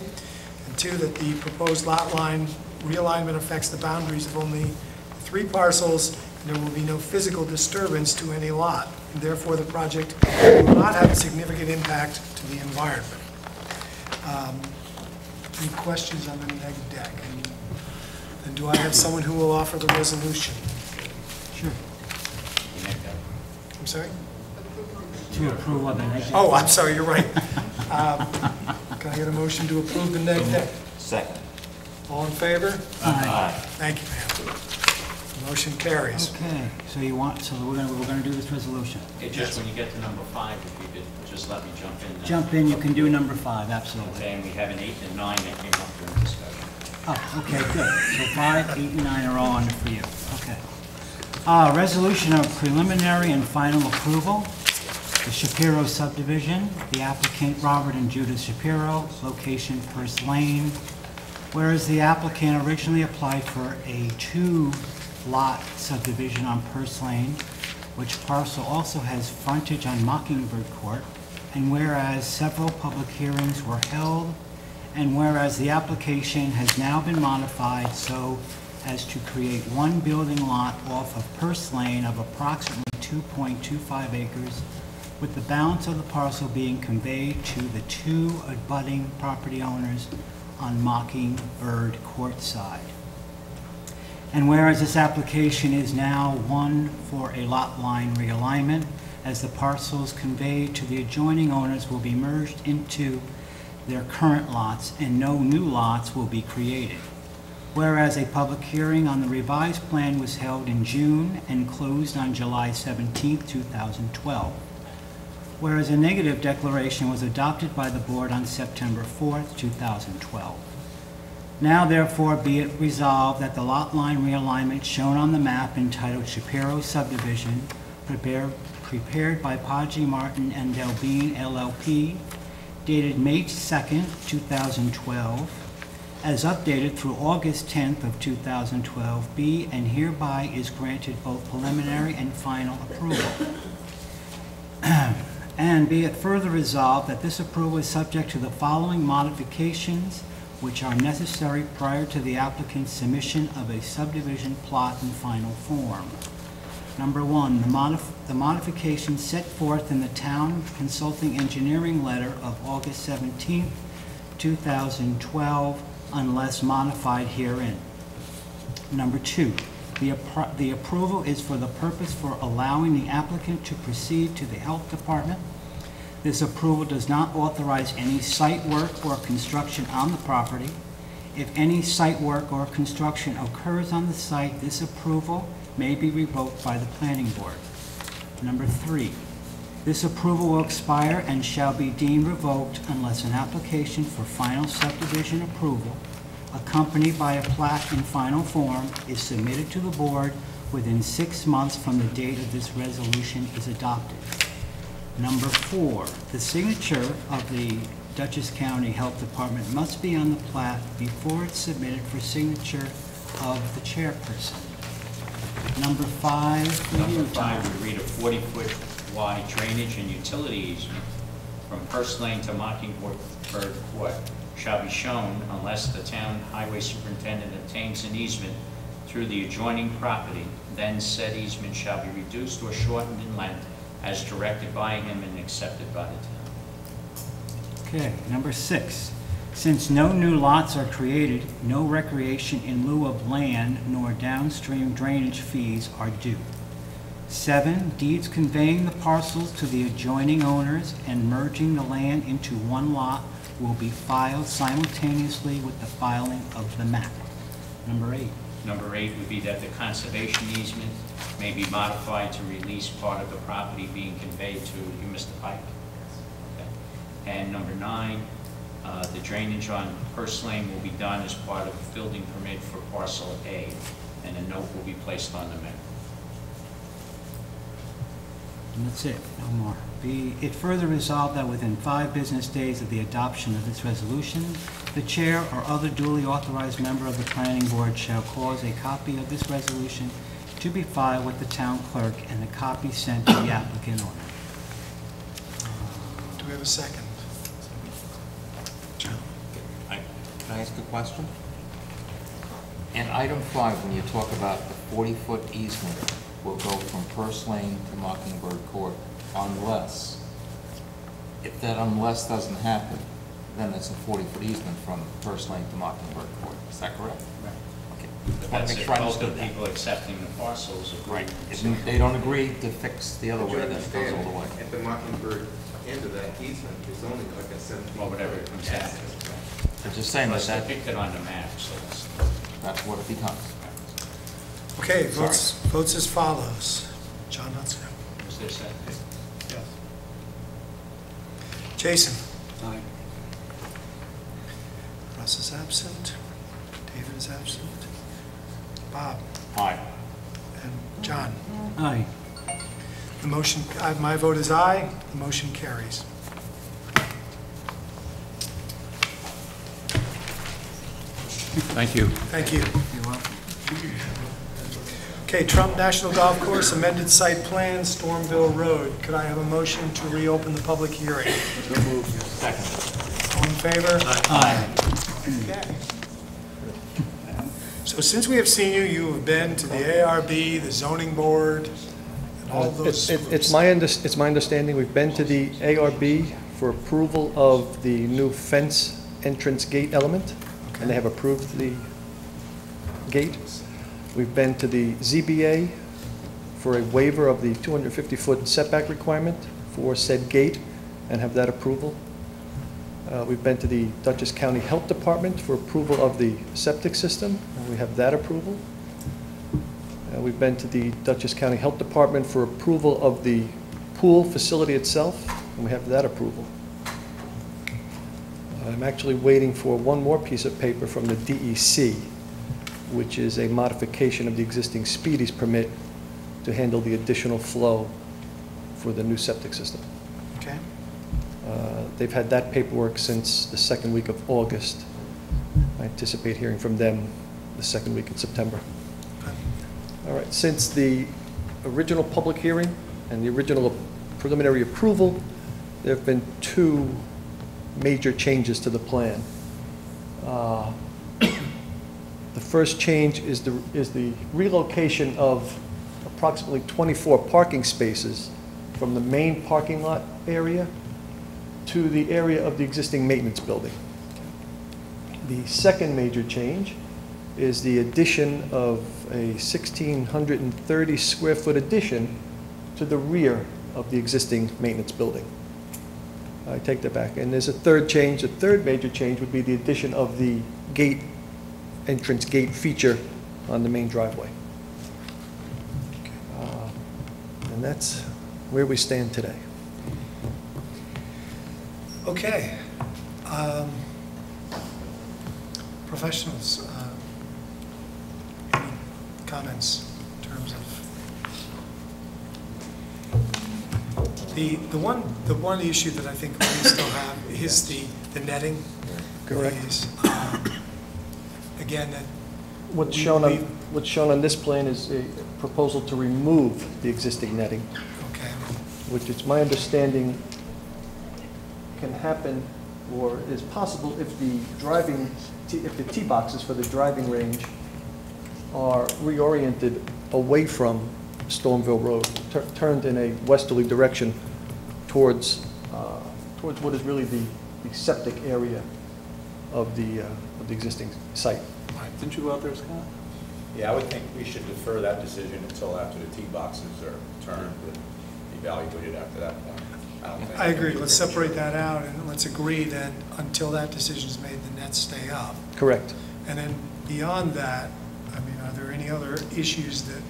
And 2, that the proposed lot line realignment affects the boundaries of only 3 parcels, and there will be no physical disturbance to any lot. And therefore, the project will not have a significant impact to the environment. Any questions on the neg deck? And do I have someone who will offer the resolution? Sure. I'm sorry? To approve of the neg deck. Oh, I'm sorry, you're right. Can I get a motion to approve the neg deck? Second. All in favor? Aye. Thank you, ma'am. Motion carries. Okay, so you want, so we're gonna do this resolution. It just, when you get to number 5, if you could just let me jump in. Jump in, you can do number 5, absolutely. Okay, and we have an 8 and 9 that came up during discussion. Oh, okay, good. So 5, 8, and 9 are all under for you. Okay. Resolution of preliminary and final approval. The Shapiro subdivision, the applicant Robert and Judith Shapiro, location First Lane. Whereas the applicant originally applied for a 2-lot subdivision on Purse Lane, which parcel also has frontage on Mockingbird Court, and whereas several public hearings were held, and whereas the application has now been modified so as to create 1 building lot off of Purse Lane of approximately 2.25 acres, with the balance of the parcel being conveyed to the 2 abutting property owners on Mockingbird Court side. And whereas this application is now one for a lot line realignment, as the parcels conveyed to the adjoining owners will be merged into their current lots and no new lots will be created. Whereas a public hearing on the revised plan was held in June and closed on July 17, 2012. Whereas a negative declaration was adopted by the board on September 4, 2012. Now therefore be it resolved that the lot line realignment shown on the map entitled Shapiro Subdivision, prepared by Podgy Martin and Delbene LLP, dated May 2, 2012, as updated through August 10th of 2012, be and hereby is granted both preliminary and final approval. And be it further resolved that this approval is subject to the following modifications which are necessary prior to the applicant's submission of a subdivision plot in final form. Number 1, the modification set forth in the Town Consulting Engineering Letter of August 17, 2012, unless modified herein. Number 2, the approval is for the purpose for allowing the applicant to proceed to the Health Department. This approval does not authorize any site work or construction on the property. If any site work or construction occurs on the site, this approval may be revoked by the planning board. Number 3, this approval will expire and shall be deemed revoked unless an application for final subdivision approval, accompanied by a plat in final form, is submitted to the board within 6 months from the date of this resolution is adopted. Number 4, the signature of the Dutchess County Health Department must be on the plat before it's submitted for signature of the chairperson. Number 5, Number 5, we read a 40-foot wide drainage and utility easement from First Lane to Mockingbird Court shall be shown unless the town highway superintendent obtains an easement through the adjoining property. Then said easement shall be reduced or shortened in length as directed by him and accepted by the town. Okay, number 6. Since no new lots are created, no recreation in lieu of land nor downstream drainage fees are due. 7, deeds conveying the parcels to the adjoining owners and merging the land into one lot will be filed simultaneously with the filing of the map. Number 8. Number 8 would be that the conservation easement may be modified to release part of the property being conveyed to you, Mr. Pike. Okay. And number 9, the drainage on First Lane will be done as part of a building permit for parcel A, and a note will be placed on the map. And that's it, no more. Be it further resolved that within 5 business days of the adoption of this resolution, the chair or other duly authorized member of the planning board shall cause a copy of this resolution to be filed with the town clerk and the copy sent to the applicant owner. Do we have a second? John? Can I ask a question? In item 5, when you talk about the 40-foot easement will go from First Lane to Mockingbird Court unless, if that unless doesn't happen, then it's a 40-foot easement from First Lane to Mockingbird Court. Is that correct? Right. Okay. But Wanna that's make if sure I both understood the that. people accepting the parcels agree. Right. If they don't agree to fix the other But way, you then it goes all understand, the way. at the Mockingbird end of that easement, there's only like a 17. Or whatever it comes out. I'm just saying that Unless they picked it on the map, so that's what it becomes. Okay, votes as follows. John Hudson. was there a second? Yes. Jason. Aye. Russ is absent. David is absent. Bob. Aye. And John. Aye. The motion, my vote is aye. The motion carries. Thank you. Thank you. You're welcome. Okay, Trump National Golf Course amended site plan, Stormville Road. Could I have a motion to reopen the public hearing? So moved. Second. All in favor? Aye. Okay. So since we have seen you, you have been to the ARB, the zoning board, and all those It's my understanding, we've been to the ARB for approval of the new fence entrance gate element, and they have approved the gate. We've been to the ZBA for a waiver of the 250-foot setback requirement for said gate, and have that approval. We've been to the Dutchess County Health Department for approval of the septic system, and we have that approval. We've been to the Dutchess County Health Department for approval of the pool facility itself, and we have that approval. I'm actually waiting for one more piece of paper from the DEC, which is a modification of the existing Speedies permit to handle the additional flow for the new septic system. Okay. They've had that paperwork since the second week of August. I anticipate hearing from them the second week in September. All right, since the original public hearing and the original preliminary approval, there have been 2 major changes to the plan. The first change is the relocation of approximately 24 parking spaces from the main parking lot area to the area of the existing maintenance building. The second major change is the addition of a 1,630 square foot addition to the rear of the existing maintenance building. I take that back. And there's a third change. The third major change would be the addition of the gate, entrance gate feature on the main driveway. And that's where we stand today. Okay. Professionals, any comments in terms of the one issue that I think we still have is the netting. Correct. Is, again, that What's shown on this plan is a proposal to remove the existing netting. Okay. Which it's my understanding can happen or is possible if the if the tee boxes for the driving range are reoriented away from Stormville Road, turned in a westerly direction towards what is really the septic area of the existing site. Didn't you go out there, Scott? Yeah, I would think we should defer that decision until after the tee boxes are turned and evaluated after that point. I agree, let's separate that out and let's agree that until that decision's made, the nets stay up. Correct. And then beyond that, I mean, are there any other issues that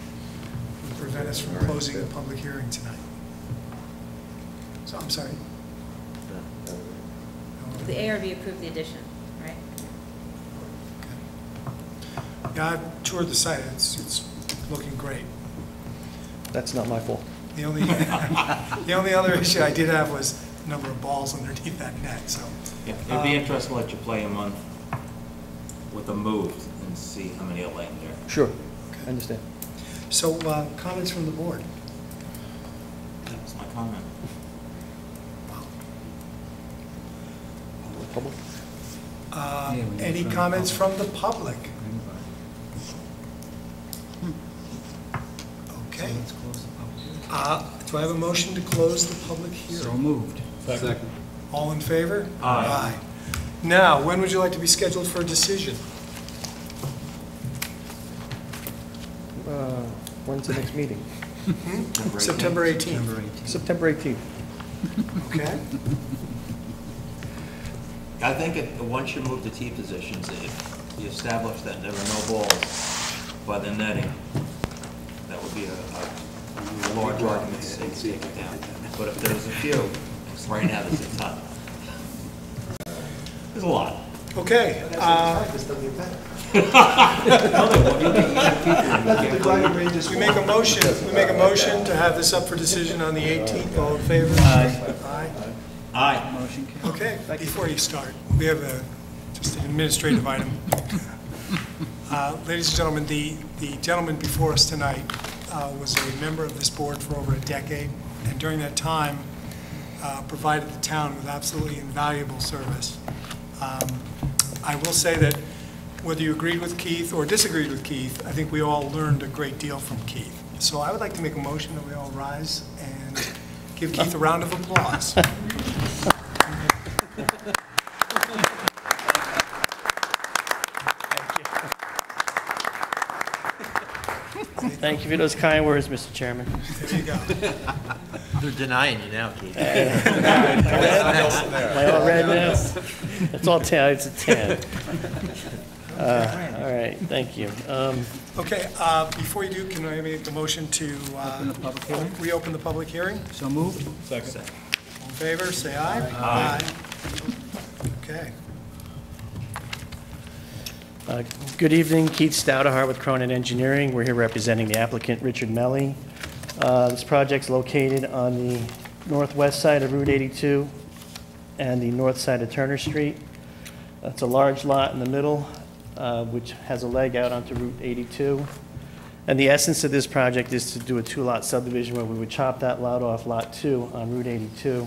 would prevent us from closing the public hearing tonight? So, I'm sorry. The ARB approved the addition, right? Yeah, I've toured the site, it's looking great. That's not my fault. The only other issue I did have was the number of balls underneath that net, so. Yeah, it'd be interesting to let you play a month with them moved and see how many will land there. Sure, I understand. So, comments from the board? That was my comment. Public? Any comments from the public? Okay. Do I have a motion to close the public hearing? So moved. Second. All in favor? Aye. Now, when would you like to be scheduled for a decision? When's the next meeting? September 18th. September 18th. Okay. I think once you move to tee positions, if you establish that there are no balls by the netting, that would be a large argument to take it down. But if there's a few, right now there's a ton. There's a lot. Okay. We make a motion to have this up for decision on the 18th. All in favor? Aye. Aye. Motion carries. Okay, before you start, we have just an administrative item. Ladies and gentlemen, the gentleman before us tonight was a member of this board for over a decade, and during that time provided the town with absolutely invaluable service. I will say that whether you agreed with Keith or disagreed with Keith, I think we all learned a great deal from Keith. So I would like to make a motion that we all rise and give Keith a round of applause. Thank you for those kind words, Mr. Chairman. There you go. They're denying you now, Keith. Am I all red now? It's all 10, it's a 10. All right, thank you. Okay, before you do, can I make the motion to reopen the public hearing? So moved. Second. All in favor, say aye. Aye. Okay. Good evening, Keith Stoudehart with Cronin Engineering. We're here representing the applicant, Richard Melly. This project's located on the northwest side of Route 82 and the north side of Turner Street. It's a large lot in the middle, which has a leg out onto Route 82. And the essence of this project is to do a two-lot subdivision where we would chop that lot off, Lot 2, on Route 82.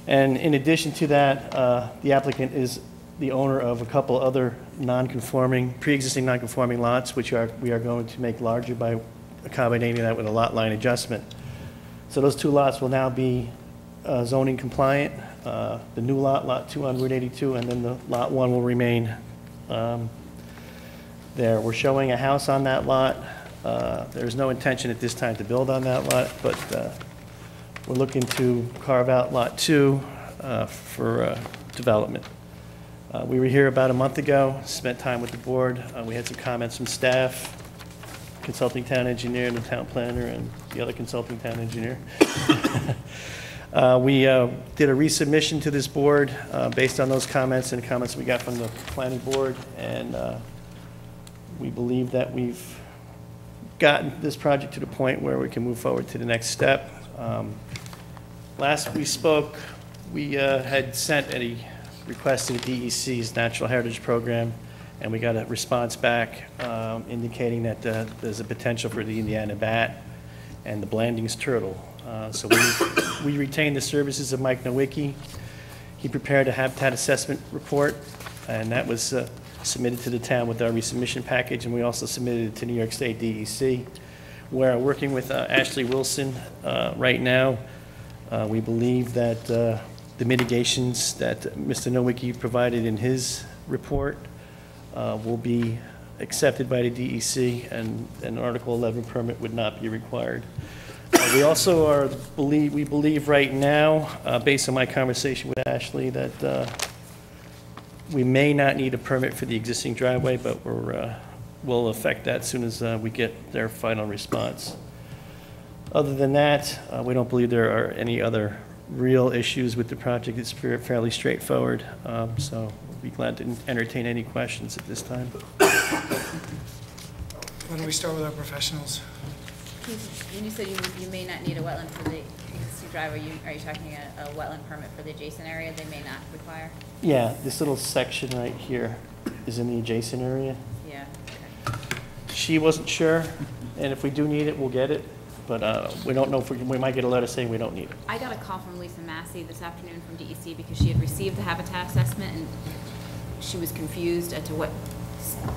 And in addition to that, the applicant is the owner of a couple other pre-existing non-conforming lots, which we are going to make larger by accommodating that with a lot line adjustment. So those two lots will now be zoning compliant. The new lot, Lot 2 on Route 82, and then the Lot 1 will remain there. We're showing a house on that lot. There's no intention at this time to build on that lot, but we're looking to carve out Lot 2 for development. We were here about a month ago, spent time with the board. We had some comments from staff, consulting town engineer, and the town planner, and the other consulting town engineer. We did a resubmission to this board based on those comments and comments we got from the planning board, and we believe that we've gotten this project to the point where we can move forward to the next step. Last we spoke, we had sent a request to the DEC's Natural Heritage Program, and we got a response back indicating that there's a potential for the Indiana bat and the Blandings turtle. So we retained the services of Mike Nowicki. He prepared a habitat assessment report, and that was submitted to the town with our resubmission package, and we also submitted it to New York State DEC. We're working with Ashley Wilson right now. We believe that the mitigations that Mr. Nowicki provided in his report will be accepted by the DEC, and an Article 11 permit would not be required. We also we believe right now, based on my conversation with Ashley, that we may not need a permit for the existing driveway, but we'll affect that as soon as we get their final response. Other than that, we don't believe there are any other real issues with the project. It's fairly straightforward, so we'll be glad to entertain any questions at this time. Why don't we start with our professionals? When you said you may not need a wetland for the existing driveway, are you talking a wetland permit for the adjacent area they may not require? Yeah, this little section right here is in the adjacent area. Yeah, okay. She wasn't sure, and if we do need it, we'll get it, but we don't know if we might get a letter saying we don't need it. I got a call from Lisa Massey this afternoon from DEC because she had received the habitat assessment and she was confused as to what,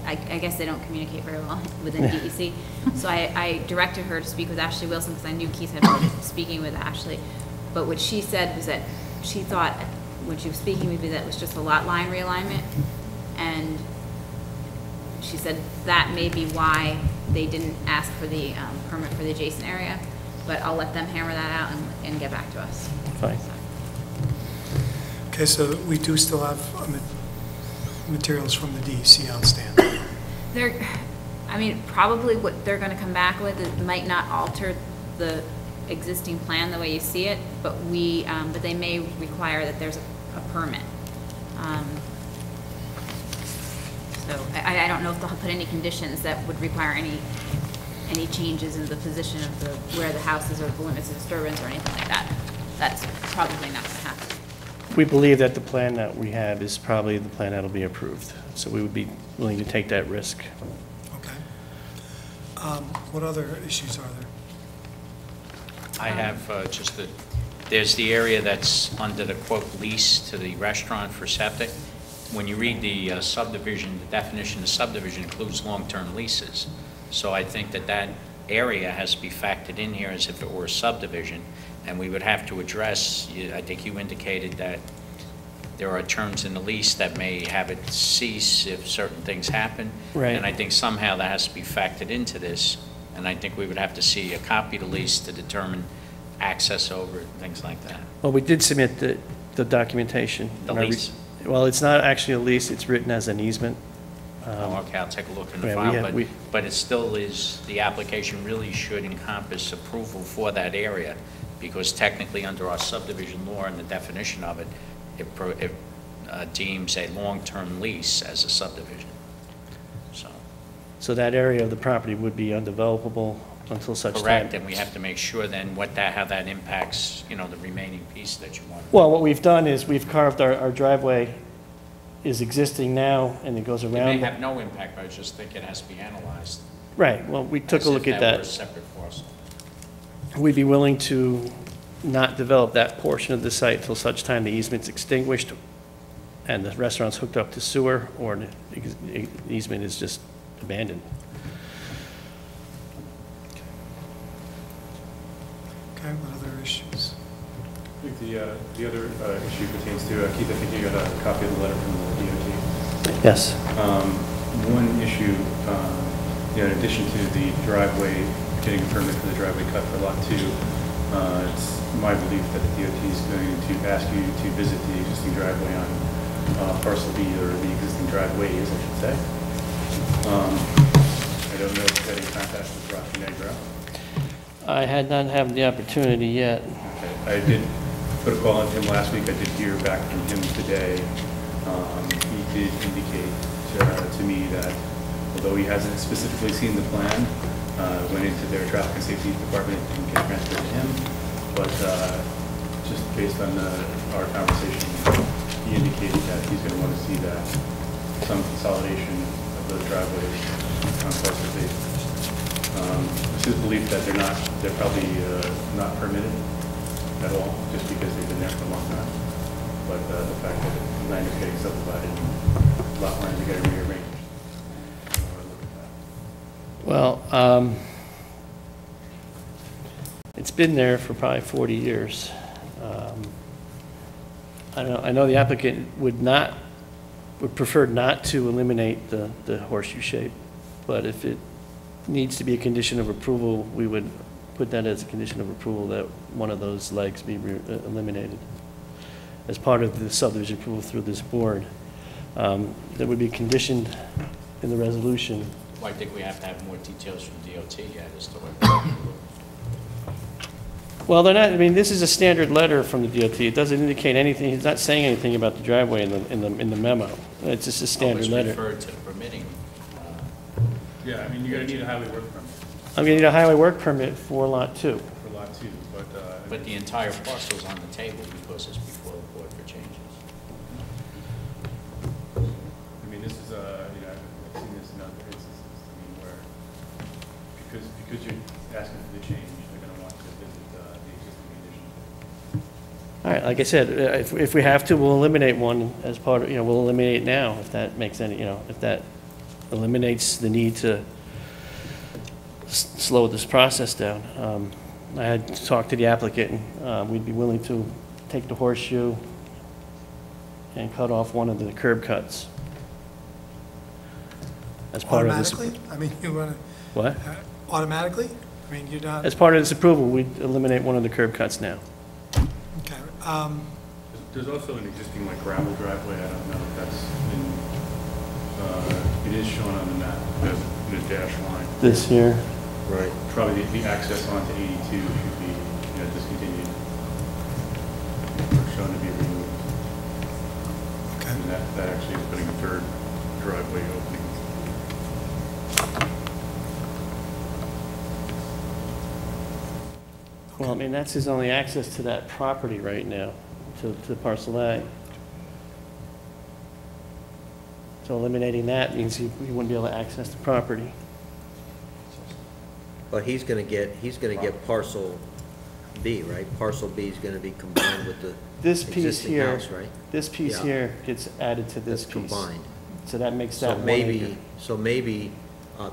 I guess they don't communicate very well within DEC. So I directed her to speak with Ashley Wilson because I knew Keith had been speaking with Ashley. But what she said was that she thought when she was speaking with me that it was just a lot line realignment. And she said that may be why they didn't ask for the permit for the adjacent area. But I'll let them hammer that out and get back to us. Fine. Okay, so we do still have materials from the DEC on stand. I mean, probably what they're going to come back with might not alter the existing plan the way you see it, but but they may require that there's a permit. So I don't know if they'll put any conditions that would require any changes in the position of where the house is or the limits of disturbance or anything like that. That's probably not going to happen. We believe that the plan that we have is probably the plan that'll be approved, so we would be willing to take that risk. Okay. What other issues are there? I have there's the area that's under the quote lease to the restaurant for septic. When you read the subdivision, the definition of subdivision includes long-term leases. So I think that area has to be factored in here as if it were a subdivision. And we would have to address, I think you indicated that there are terms in the lease that may have it cease if certain things happen. Right. And I think somehow that has to be factored into this. And I think we would have to see a copy of the lease to determine access over it, things like that. Well, we did submit the documentation. The lease? Well, it's not actually a lease, it's written as an easement. Okay, I'll take a look in the yeah, file, but it still is, the application really should encompass approval for that area, because technically under our subdivision law and the definition of it, it deems a long-term lease as a subdivision. So that area of the property would be undevelopable until such time. Correct, and we have to make sure then how that impacts, the remaining piece that you want. Well, what we've done is we've carved our driveway is existing now, and it goes around. It may have no impact, but I just think it has to be analyzed. Right, well, we took a look at that. As if that were a separate parcel. We'd be willing to not develop that portion of the site till such time the easement's extinguished and the restaurant's hooked up to sewer, or the easement is just abandoned. Okay, what other issues? I think the other issue pertains to, Keith, I think you got a copy of the letter from the DOT. Yes. One issue, in addition to the driveway, getting a permit for the driveway cut for Lot 2, it's my belief that the DOT is going to ask you to visit the existing driveway on Parcel B, or the existing driveways, I should say. I don't know if you had any contact with Rocky Negro. I had not had the opportunity yet. Okay. I did put a call on him last week. I did hear back from him today. He did indicate to me that although he hasn't specifically seen the plan, went into their traffic and safety department and get transferred to him. But just based on our conversation, he indicated that he's going to want to see that some consolidation of those driveways on Parcel B. It's his belief that they're probably not permitted at all, just because they've been there for a long time. but the fact that the land is getting subdivided, lot lines are getting rearranged. Well, it's been there for probably 40 years. I know the applicant would prefer not to eliminate the horseshoe shape, but if it needs to be a condition of approval, we would put that as a condition of approval that one of those legs be eliminated as part of the subdivision approval through this board. That would be conditioned in the resolution. Well, I think we have to have more details from DOT yet as to what. Well, they're not, I mean, this is a standard letter from the DOT. It doesn't indicate anything, it's not saying anything about the driveway in the memo. It's just a standard letter. It's referred to permitting. Yeah, I mean, you're gonna need a highway work permit I'm gonna need a highway work permit for lot 2. for lot 2, but. But the entire parcel's on the table because it's before the board for changes. I mean, this is, you know, I've seen this in other instances, I mean, where, because you're asking for the change, they're gonna want to visit the existing conditions. All right, like I said, if we have to, we'll eliminate one as part of, we'll eliminate it now if that makes any, if that eliminates the need to slow this process down. I had talked to the applicant, and we'd be willing to take the horseshoe and cut off one of the curb cuts as part of this. Automatically? I mean, you want to... What? Automatically? I mean, you're not... As part of this approval, we'd eliminate one of the curb cuts now. Okay. There's also an existing like gravel driveway, I don't know if that's in, it is shown on the map, the dash line. This here? Right. Probably the access onto 82 should be, discontinued, or shown to be removed. Okay. And that actually is putting a third driveway opening. Well, I mean, that's his only access to that property right now, to parcel A. So eliminating that means he wouldn't be able to access the property. But he's gonna get parcel B, right? Parcel B is gonna be combined with the This piece existing here, house, right? this piece Yeah. here gets added to this That's piece. combined. So that makes that So 1 acre. maybe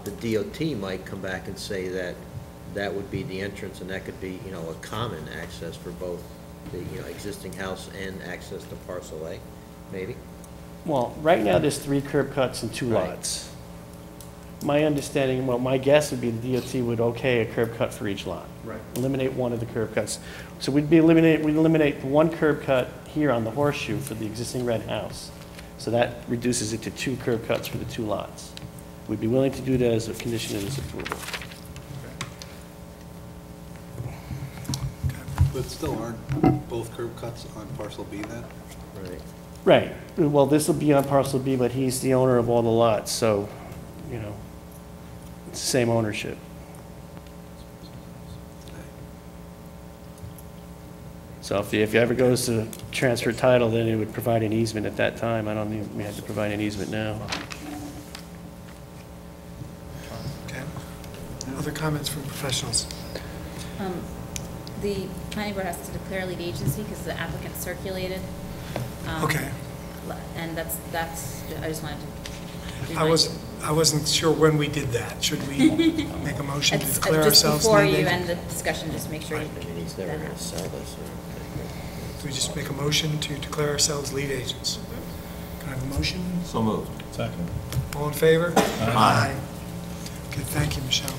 the DOT might come back and say that that would be the entrance, and that could be, a common access for both the, existing house and access to parcel A, maybe? Well, right now, there's 3 curb cuts and 2 Right. lots. My understanding, well, my guess would be the DOT would okay a curb cut for each lot. Right. Eliminate one of the curb cuts. So we'd eliminate one curb cut here on the horseshoe for the existing red house. So that reduces it to 2 curb cuts for the 2 lots. We'd be willing to do that as a condition of this approval. But still, aren't both curb cuts on parcel B then? Right. Right. Well, this will be on parcel B, but he's the owner of all the lots, so, it's the same ownership. So if he ever goes to transfer title, then it would provide an easement at that time. I don't think we have to provide an easement now. Okay. Other comments from professionals? The planning board has to declare lead agency because the applicant circulated. Okay. And that's, I just wanted to. I wasn't sure when we did that. Should we make a motion to declare ourselves Just before lead you agent? end the discussion, just make sure. I mean, he's never gonna sell this. Do we just make a motion to declare ourselves lead agents? Can I have a motion? So moved. Second. All in favor? Aye. Okay, thank you, Michelle.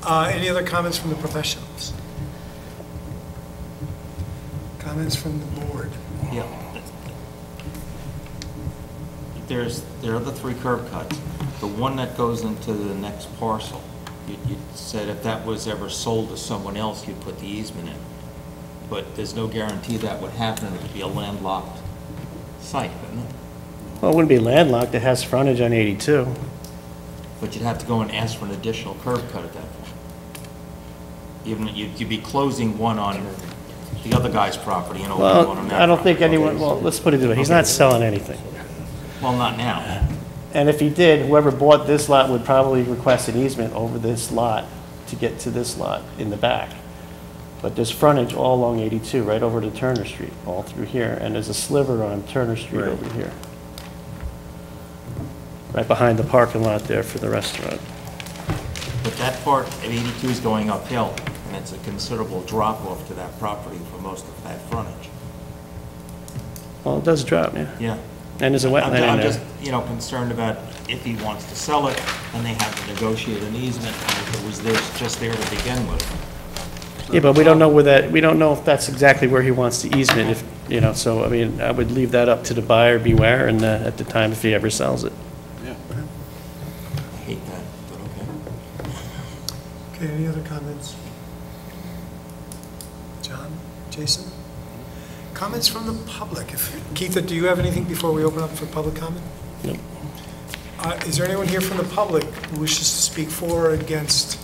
Any other comments from the professionals? Comments from the board? Yeah. There are the 3 curb cuts. The one that goes into the next parcel, you said if that was ever sold to someone else, you'd put the easement in. But there's no guarantee that would happen. It would be a landlocked site, wouldn't it? Well, it wouldn't be landlocked. It has frontage on 82. But you'd have to go and ask for an additional curb cut at that point. Even, you'd be closing one on the other guy's property and opening one on that. Well, I don't think property. anyone, well, let's put it this way. He's not selling anything. Well, not now. And if he did, whoever bought this lot would probably request an easement over this lot to get to this lot in the back. But there's frontage all along 82, right over to Turner Street, all through here, and there's a sliver on Turner Street Right. over here. Right behind the parking lot there for the restaurant. But that part at 82 is going uphill, and it's a considerable drop-off to that property for most of that frontage. Well, it does drop, yeah. Yeah. And there's a wetland in I'm there. just, concerned about if he wants to sell it, and they have to negotiate an easement, and if it was just there to begin with. Yeah, but we don't know we don't know if that's exactly where he wants the easement, if, so, I mean, I would leave that up to the buyer beware, and at the time, if he ever sells it. Yeah. I hate that, but okay. Okay, any other comments? John, Jason? Comments from the public? Keitha, do you have anything before we open up for public comment? Nope. Is there anyone here from the public who wishes to speak for or against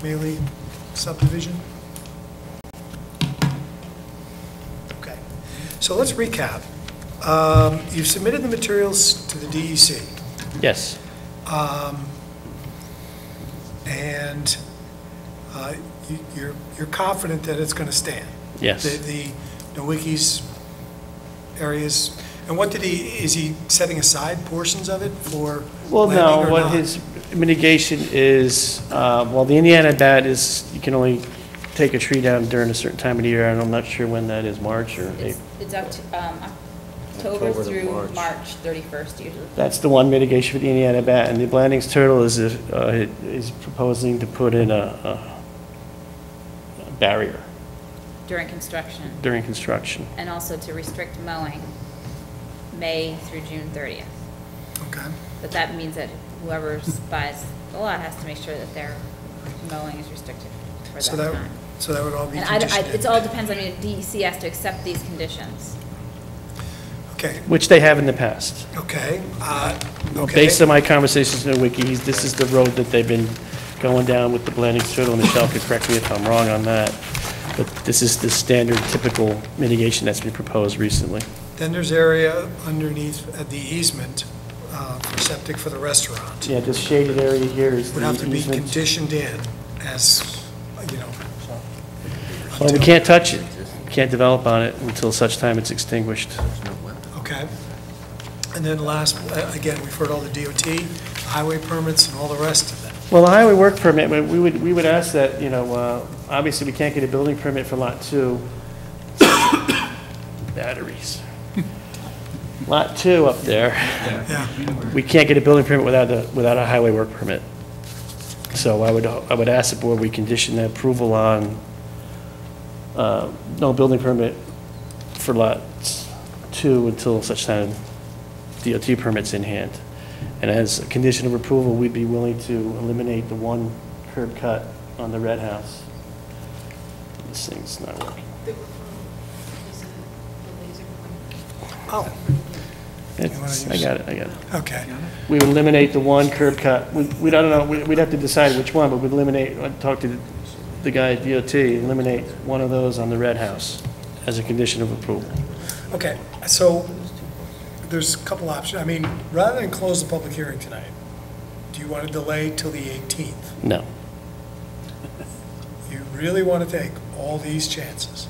Mealy subdivision? Okay, so let's recap. You've submitted the materials to the DEC. Yes. And you're confident that it's going to stand? Yes. The Nowicki's areas, and is he setting aside portions of it for Well, landing no, or what not? his mitigation is, well, the Indiana bat is, you can only take a tree down during a certain time of the year, and I'm not sure when that is, March or April. It's up to, October October to through March. March 31st usually. That's the one mitigation for the Indiana bat, and the Blandings turtle is proposing to put in a barrier During construction. during construction. And also to restrict mowing May through June 30th. Okay. But that means that whoever buys the lot has to make sure that their mowing is restricted for So that that, time. so that would all be And conditioned it all depends, I mean, DEC has to accept these conditions. Okay, Which they have in the past. okay, okay. Based on my conversations with Wiki, this is the road that they've been going down with the Blandings turtle, and Michelle could correct me if I'm wrong on that. But this is the standard typical mitigation that's been proposed recently. Then there's area underneath at the easement for septic for the restaurant. Yeah, this shaded area here is Would the have to be easement. conditioned in as, Well, we can't touch it. We can't develop on it until such time it's extinguished. Okay. And then last, again, we've heard all the DOT, highway permits, and all the rest of it. Well, the highway work permit, we would ask that, obviously, we can't get a building permit for Lot 2. Batteries. Lot 2 up there. Yeah. We can't get a building permit without a highway work permit. So I would ask the board, we condition the approval on no building permit for Lot 2 until such time DOT permit's in hand. And as a condition of approval, we'd be willing to eliminate the one curb cut on the red house. This thing's not working. Oh. I got it. Okay. We would eliminate the one curb cut. We don't know, we'd have to decide which one, but we'd eliminate, I'd talk to the guy at DOT, eliminate one of those on the red house as a condition of approval. Okay, so there's a couple options. I mean, rather than close the public hearing tonight, do you want to delay till the 18th? No. You really want to take all these chances?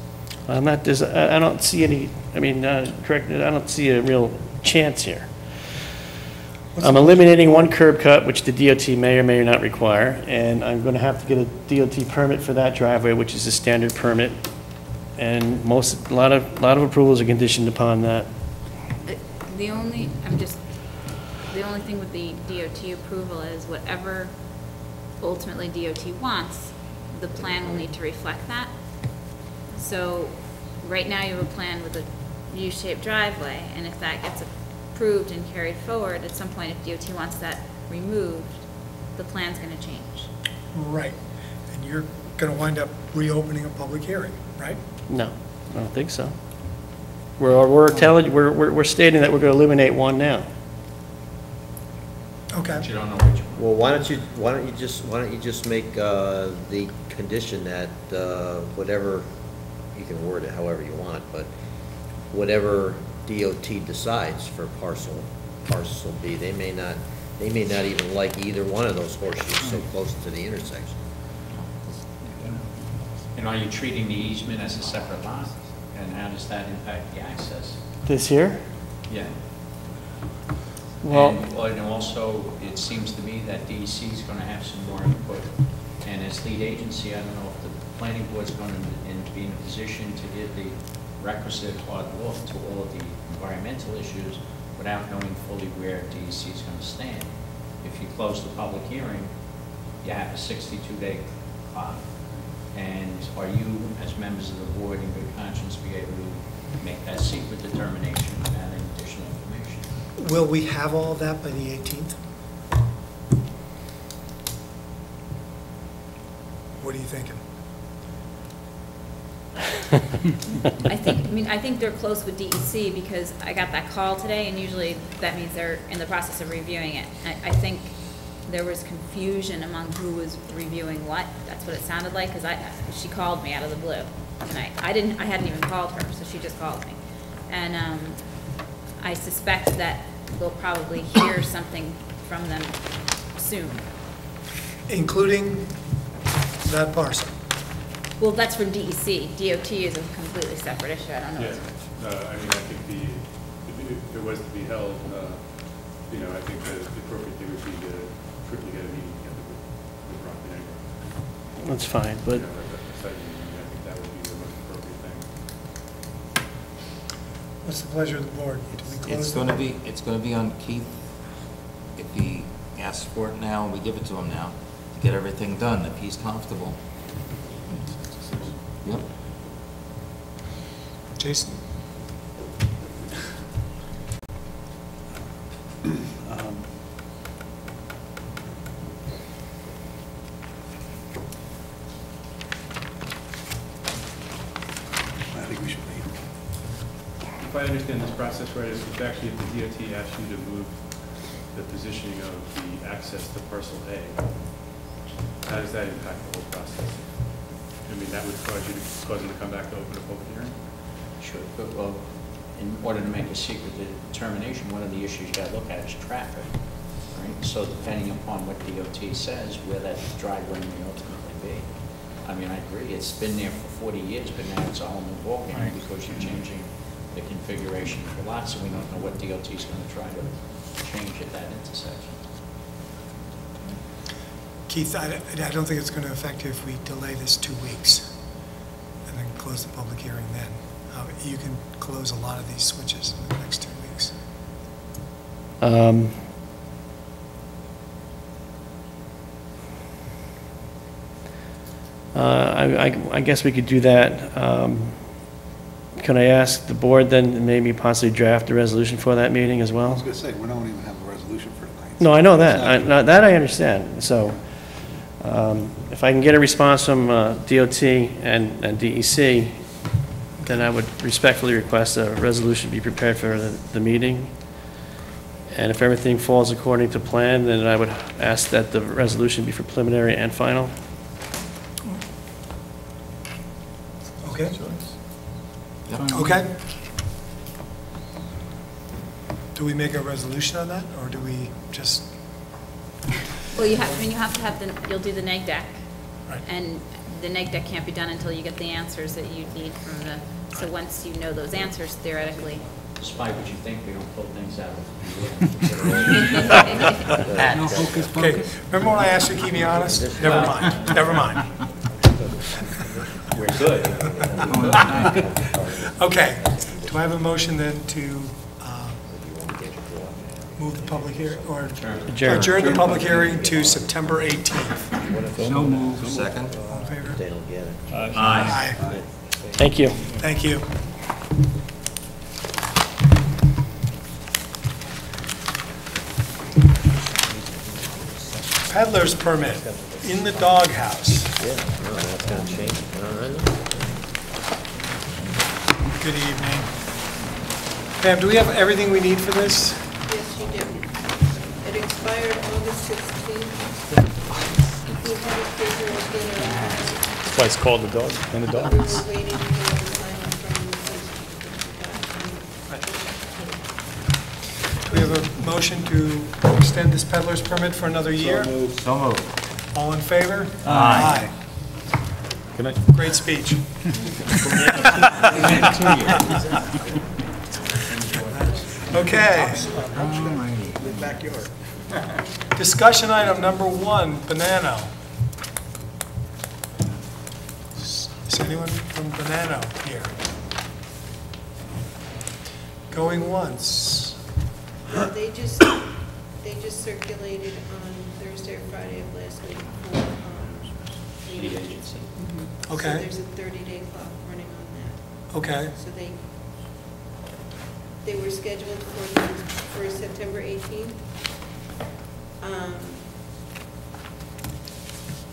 I'm not, I don't see any, correct, I don't see a real chance here. I'm eliminating one curb cut, which the DOT may or may not require, and I'm going to have to get a DOT permit for that driveway, which is a standard permit. And a lot of approvals are conditioned upon that. The only thing with the DOT approval is whatever ultimately DOT wants, the plan will need to reflect that. So right now you have a plan with a U-shaped driveway, and if that gets approved and carried forward, at some point if DOT wants that removed, the plan's going to change. Right. And you're going to wind up reopening a public hearing, right? No, I don't think so. We're stating that we're going to eliminate one now. Okay. But you don't know which one. Well, why don't you just make the condition that whatever, you can word it however you want, but whatever DOT decides for parcel B, they may not even like either one of those horseshoes so close to the intersection. And are you treating the easement as a separate lot? And how does that impact the access? This here? Yeah. Well- And also, it seems to me that DEC is going to have some more input. And as lead agency, I don't know if the planning board's going to be in a position to give the requisite hard look to all of the environmental issues without knowing fully where DEC is going to stand. If you close the public hearing, you have a 62-day clock. And are you, as members of the board, in good conscience, be able to make that secret determination without any additional information? Will we have all of that by the 18th? What are you thinking? I think they're close with DEC because I got that call today, and usually that means they're in the process of reviewing it. I think there was confusion among who was reviewing what. That's what it sounded like, because she called me out of the blue, and I hadn't even called her, so she just called me. And I suspect that we'll probably hear something from them soon. Including that parcel? Well, that's from DEC. DOT is a completely separate issue. I don't know. Yeah, I mean, I think if it was to be held, I think the appropriate thing would be to quickly get a meeting together with Rock and Egg. That's fine, but... I think that would be the most appropriate thing. What's the pleasure of the board? Do we close It's gonna be on Keith, if he asks for it now, we give it to him now, to get everything done, if he's comfortable. Yep. Jason? I think we should wait. If I understand this process right, it's actually if the DOT asks you to move the positioning of the access to parcel A, how does that impact the whole process? I mean, that would cause them to come back to open a public hearing? Sure, but well, in order to make a secret determination, one of the issues you gotta look at is traffic, right? So depending upon what DOT says, where that driveway may ultimately be. I mean, I agree, it's been there for 40 years, but now it's a whole new ballgame because you're changing the configuration of the lots, and we don't know what DOT is gonna try to change at that intersection. Keith, I don't think it's going to affect you if we delay this 2 weeks and then close the public hearing then. You can close a lot of these switches in the next 2 weeks. I guess we could do that. Can I ask the board then to maybe possibly draft a resolution for that meeting as I well? was going to say, we don't even have a resolution for tonight. No, I know that. That I understand. So if I can get a response from DOT and DEC, then I would respectfully request a resolution be prepared for the meeting. And if everything falls according to plan, then I would ask that the resolution be for preliminary and final. Okay? Okay. Do we make a resolution on that, or do we just? Well, you have to have you'll do the neg deck. Right. And the neg deck can't be done until you get the answers that you need from so once you know those answers, theoretically. Despite what you think, we don't pull things out of No hocus Okay, pocus. remember when I asked you to keep me honest? Never mind, never mind. We're good. Okay, do I have a motion then to move the public hearing, or adjourn the public hearing to September 18th? So moved. Second? All in favor? They don't get it. Aye. Thank you. Thank you. Peddler's permit in the doghouse. Yeah, no, that's gonna change. Good evening. Pam, do we have everything we need for this? Yes, you do. It expired August 16th. You had a figure of dinner. That's why it's called the dog, and the dog is. We're waiting for the final from Do we have a motion to extend this peddler's permit for another year? So moved. All in favor? Aye. Aye. Good night. Great speech. Okay. Backyard. Discussion item number 1, Banano. Is anyone from Banano here? Going once. They just circulated on Thursday or Friday of last week for lead agency. Okay. So there's a 30-day clock running on that. Okay. So they were scheduled for September 18th.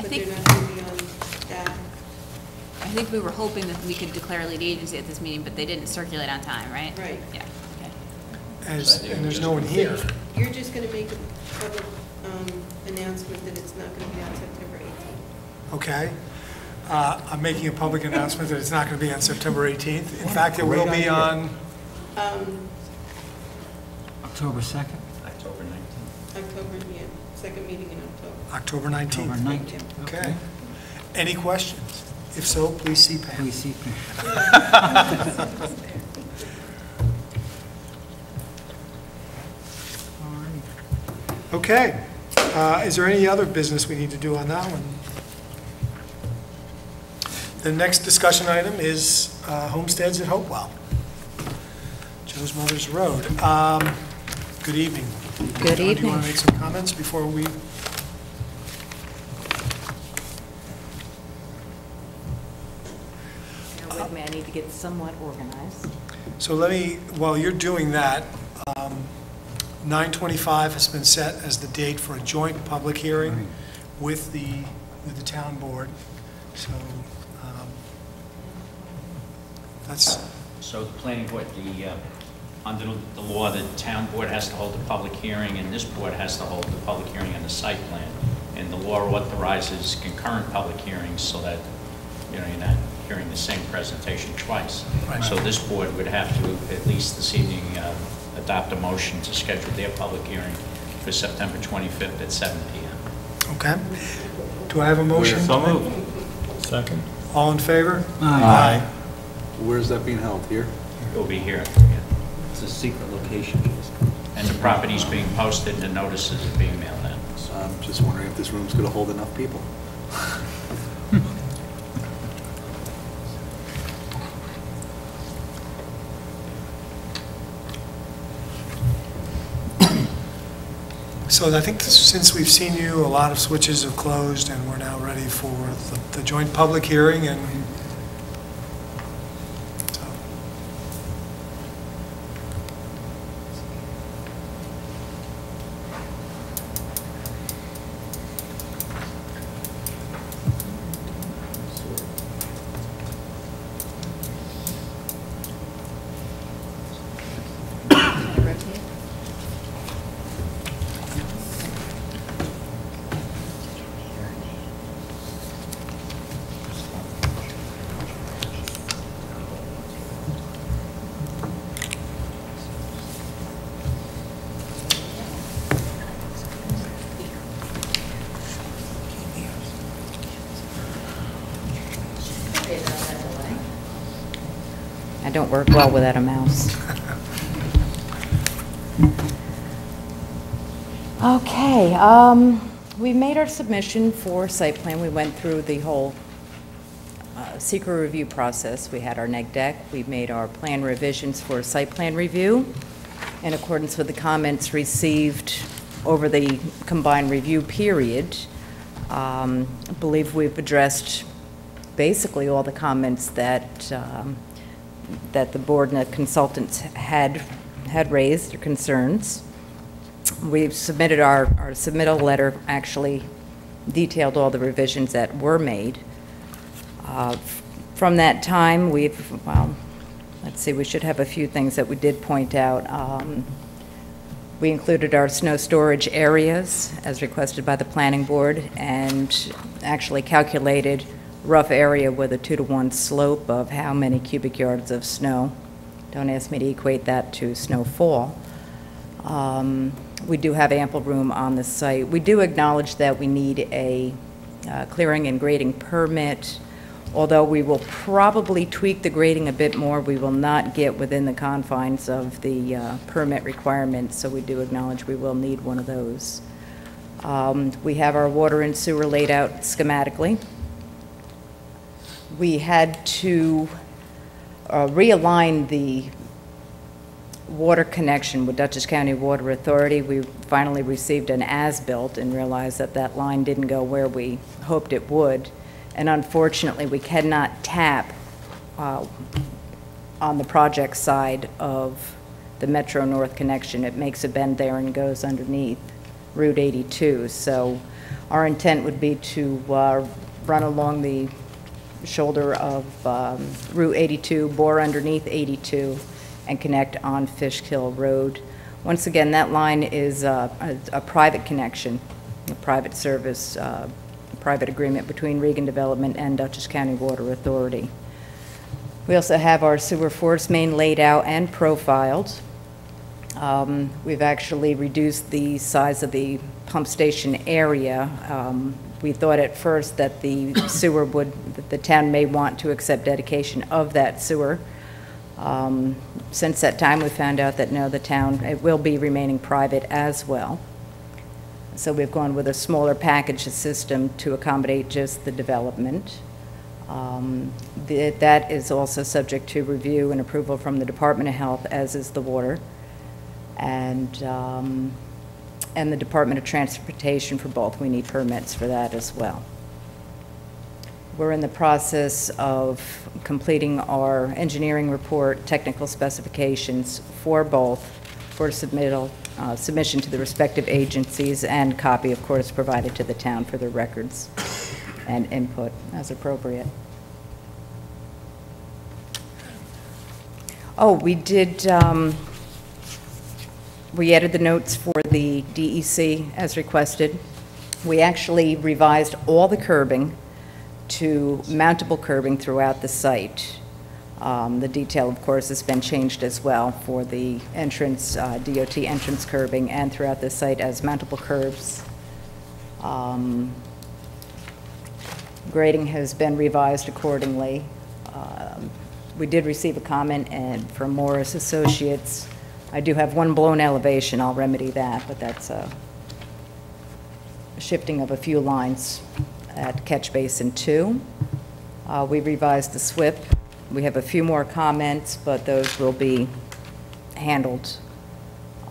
But they're not going to be on that. I think we were hoping that we could declare lead agency at this meeting, but they didn't circulate on time, right? Right. Yeah, okay. And there's no one here. You're just going to make a public announcement that it's not going to be on September 18th. Okay. I'm making a public announcement that it's not going to be on September 18th. In fact, it will be on... October 2nd? October 19th. October, yeah, second meeting in October. October 19th. October 19th. Okay. Any questions? If so, please see Pam. Please see Pam. Okay. Is there any other business we need to do on that one? The next discussion item is homesteads at Hopewell, Joe's Mother's Road. Good evening. Good Do you evening. want to make some comments before we? Bear with me, I need to get somewhat organized. So let me, while you're doing that, 9/25 has been set as the date for a joint public hearing with the town board. So that's... So the planning board, under the law, the town board has to hold the public hearing, and this board has to hold the public hearing on the site plan. And the law authorizes concurrent public hearings so that, you're not hearing the same presentation twice. Right. So this board would have to, at least this evening, adopt a motion to schedule their public hearing for September 25th at 7 p.m. Okay. Do I have a motion? So moved. Second. All in favor? Aye. Where's that being held? Here? It will be here. It's a secret location. And the property's being posted and the notices are being mailed out. So I'm just wondering if this room's going to hold enough people. So I think since we've seen you, a lot of switches have closed, and we're now ready for the joint public hearing, and so. I don't work well without a mouse. Okay, we made our submission for site plan. We went through the whole secret review process. We had our neg deck. We made our plan revisions for site plan review in accordance with the comments received over the combined review period. I believe we've addressed basically all the comments that that the board and the consultants had raised, their concerns. We've submitted our submittal letter, actually detailed all the revisions that were made. From that time, well, let's see, we should have a few things that we did point out. We included our snow storage areas as requested by the planning board, and actually calculated rough area with a 2-to-1 slope of how many cubic yards of snow. Don't ask me to equate that to snowfall. We do have ample room on the site. We do acknowledge that we need a clearing and grading permit Although we will probably tweak the grading a bit more, we will not get within the confines of the permit requirements, so we do acknowledge we will need one of those. We have our water and sewer laid out schematically. We had to realign the water connection with Dutchess County Water Authority. We finally received an as-built and realized that that line didn't go where we hoped it would. And unfortunately, we cannot tap on the project side of the Metro North connection. It makes a bend there and goes underneath Route 82. So our intent would be to run along the shoulder of Route 82, bore underneath 82, and connect on Fishkill Road. Once again, that line is a private connection, a private service, private agreement between Regan Development and Dutchess County Water Authority. We also have our sewer force main laid out and profiled. We've actually reduced the size of the pump station area. We thought at first that the sewer that the town may want to accept dedication of that sewer. Since that time, we found out that no, the town, it will be remaining private as well. So we've gone with a smaller package system to accommodate just the development. That is also subject to review and approval from the Department of Health, as is the water, and the Department of Transportation for both. We need permits for that as well. We're in the process of completing our engineering report, technical specifications for both, for submission to the respective agencies, and copy, of course, provided to the town for their records and input as appropriate. Oh, we did, we added the notes for the DEC as requested. We actually revised all the curbing to mountable curbing throughout the site. The detail, of course, has been changed as well for the entrance, DOT entrance curbing, and throughout the site as mountable curbs. Grading has been revised accordingly. We did receive a comment from Morris Associates. I do have one blown elevation. I'll remedy that, but that's a shifting of a few lines at Catch Basin 2. We revised the SWIP. We have a few more comments, but those will be handled.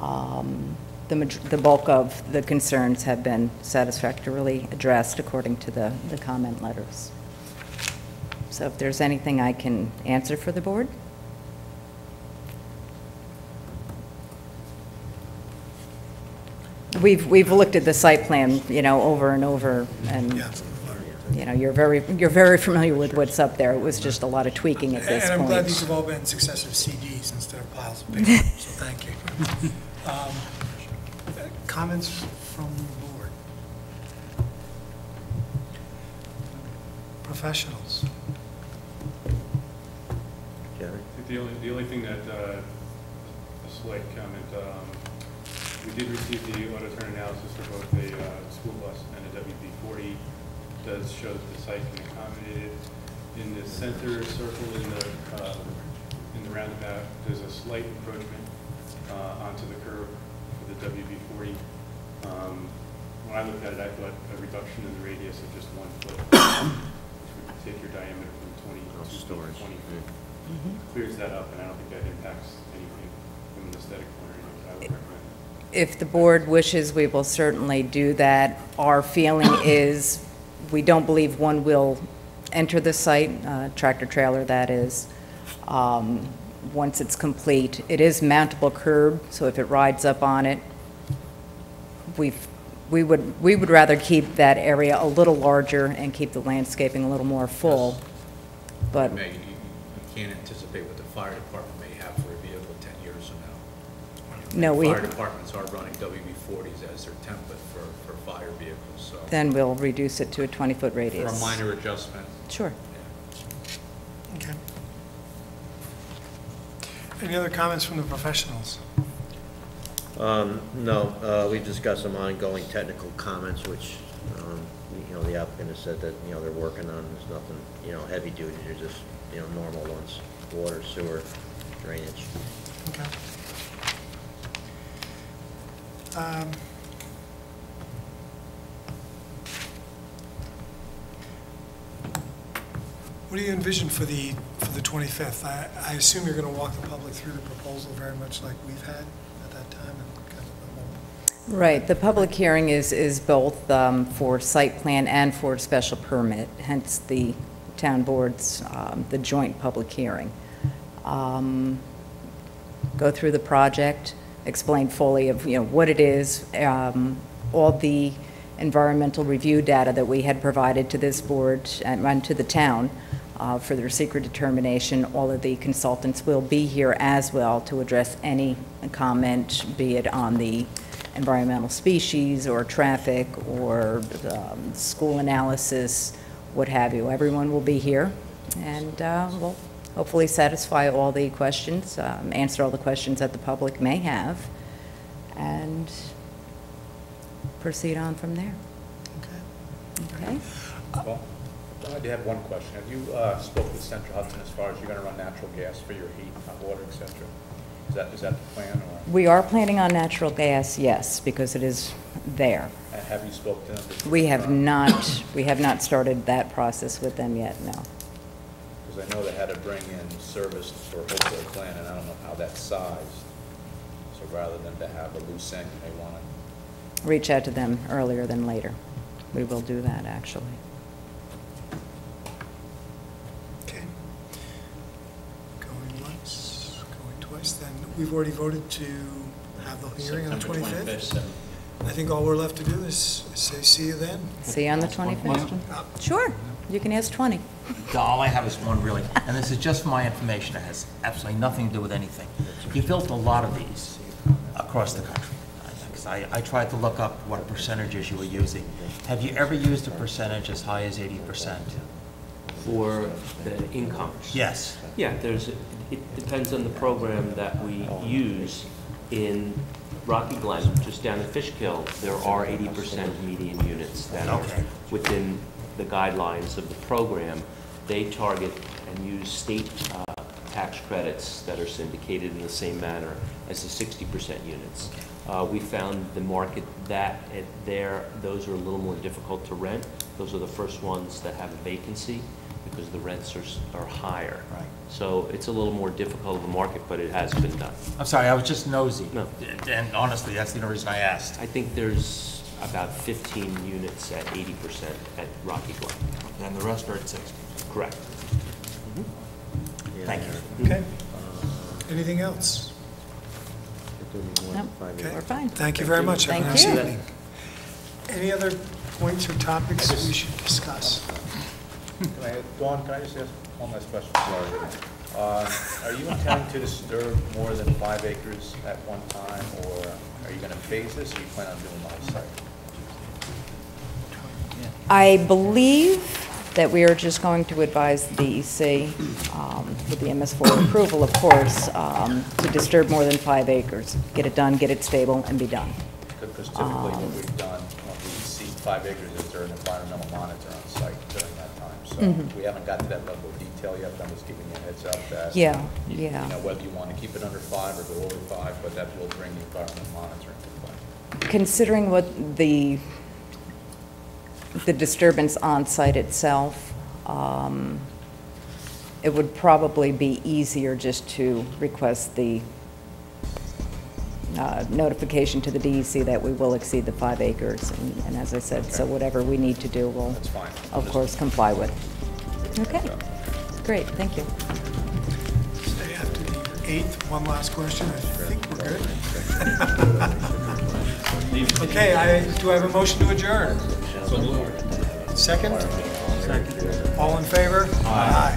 The bulk of the concerns have been satisfactorily addressed according to the comment letters. So if there's anything I can answer for the board. We've looked at the site plan, you know, over and over, and you know, you're very familiar with what's up there. It was just a lot of tweaking at this point. And I'm glad these have all been successive CDs instead of piles of paper, so thank you. Comments from the board? Professionals? The only thing that, a slight comment, we did receive the auto turn analysis for both a school bus and a WB-40. Does show that the site can accommodate it. In the center circle in the roundabout, there's a slight encroachment onto the curb for the WB-40. When I looked at it, I thought a reduction in the radius of just 1 foot, which would take your diameter from 20 to 20 feet. Clears that up, and I don't think that impacts anything from an aesthetic point of view. I would recommend. If the board wishes, we will certainly do that. Our feeling is we don't believe one will enter the site, tractor trailer that is, once it's complete. It is mountable curb, so if it rides up on it, we would rather keep that area a little larger and keep the landscaping a little more full. But You can't anticipate what the fire department may have for a vehicle 10 years from now. no, Fire departments are running WB-40s as their template for fire vehicles, so. then we'll reduce it to a 20-foot radius. For a minor adjustment. Sure. Okay. Any other comments from the professionals? No, we've just got some ongoing technical comments, which, you know, the applicant has said that, you know, they're working on, there's nothing, you know, heavy duty, they're just, you know, normal ones, water, sewer, drainage. Okay. What do you envision for the 25th? I assume you're going to walk the public through the proposal very much like we've had at that time. Right, the public hearing is both for site plan and for special permit, hence the town board's, the joint public hearing. Go through the project, explain fully of, you know, what it is, all the environmental review data that we had provided to this board and to the town for their secret determination. All of the consultants will be here as well to address any comment, be it on the environmental species or traffic or school analysis, what have you. Everyone will be here, and we'll hopefully satisfy all the questions, answer all the questions that the public may have, and proceed on from there. Okay? Well, I do have one question. Have you spoke with Central Hudson as far as you're going to run natural gas for your heat, hot water, et cetera? Is that the plan? Or? We are planning on natural gas, yes, because it is there. And have you spoke to them? We have not. We have not started that process with them yet. No. Because I know they had to bring in service for Hopewell plant, and I don't know how that's sized. So rather than to have a loose end, you may want to Reach out to them earlier than later. We will do that, actually. Okay. Going once, going twice, then we've already voted to have the hearing on the 25th. I think all we're left to do is say see you then. See you on the 25th? Sure, you can ask 20. All I have is one really, and this is just for my information, it has absolutely nothing to do with anything. You built a lot of these across the country. I tried to look up what percentages you were using. Have you ever used a percentage as high as 80%? For the income? Yes. Yeah, it depends on the program that we use. In Rocky Glen, just down in Fishkill, there are 80% median units that are within the guidelines of the program. They target and use state tax credits that are syndicated in the same manner as the 60% units. We found the market those are a little more difficult to rent. Those are the first ones that have a vacancy because the rents are higher. Right. So it's a little more difficult of a market, but it has been done. I'm sorry, I was just nosy. No. And honestly, that's the only reason I asked. I think there's about 15 units at 80% at Rocky Glen. And the rest are at 60. Correct. Thank you. Okay. Anything else? Nope. Okay. We're fine. Thank you very much. Have a Thank nice you. evening. Any other points or topics we should discuss? Dawn, can I just ask one last question? Are you intending to disturb more than 5 acres at one time, or are you going to phase this, or you plan on doing the whole site? I believe that we are just going to advise the DEC, with the MS4 approval, of course, to disturb more than 5 acres. Get it done, get it stable, and be done. Because typically what we've done, when we exceed 5 acres, is there an environmental monitor on site during that time. So we haven't got to that level of detail yet, but I'm just giving you a heads up that, Yeah. you know, whether you want to keep it under 5 or go over 5, but that will bring the environmental monitor into play. Considering what the disturbance on site itself, it would probably be easier just to request the notification to the DEC that we will exceed the 5 acres. And as I said, so whatever we need to do, we'll, of course, comply with. Okay, great, thank you. Stay after the 8th. One last question. I think we're good. Okay, do I have a motion to adjourn? Second? Second. All in favor? Aye.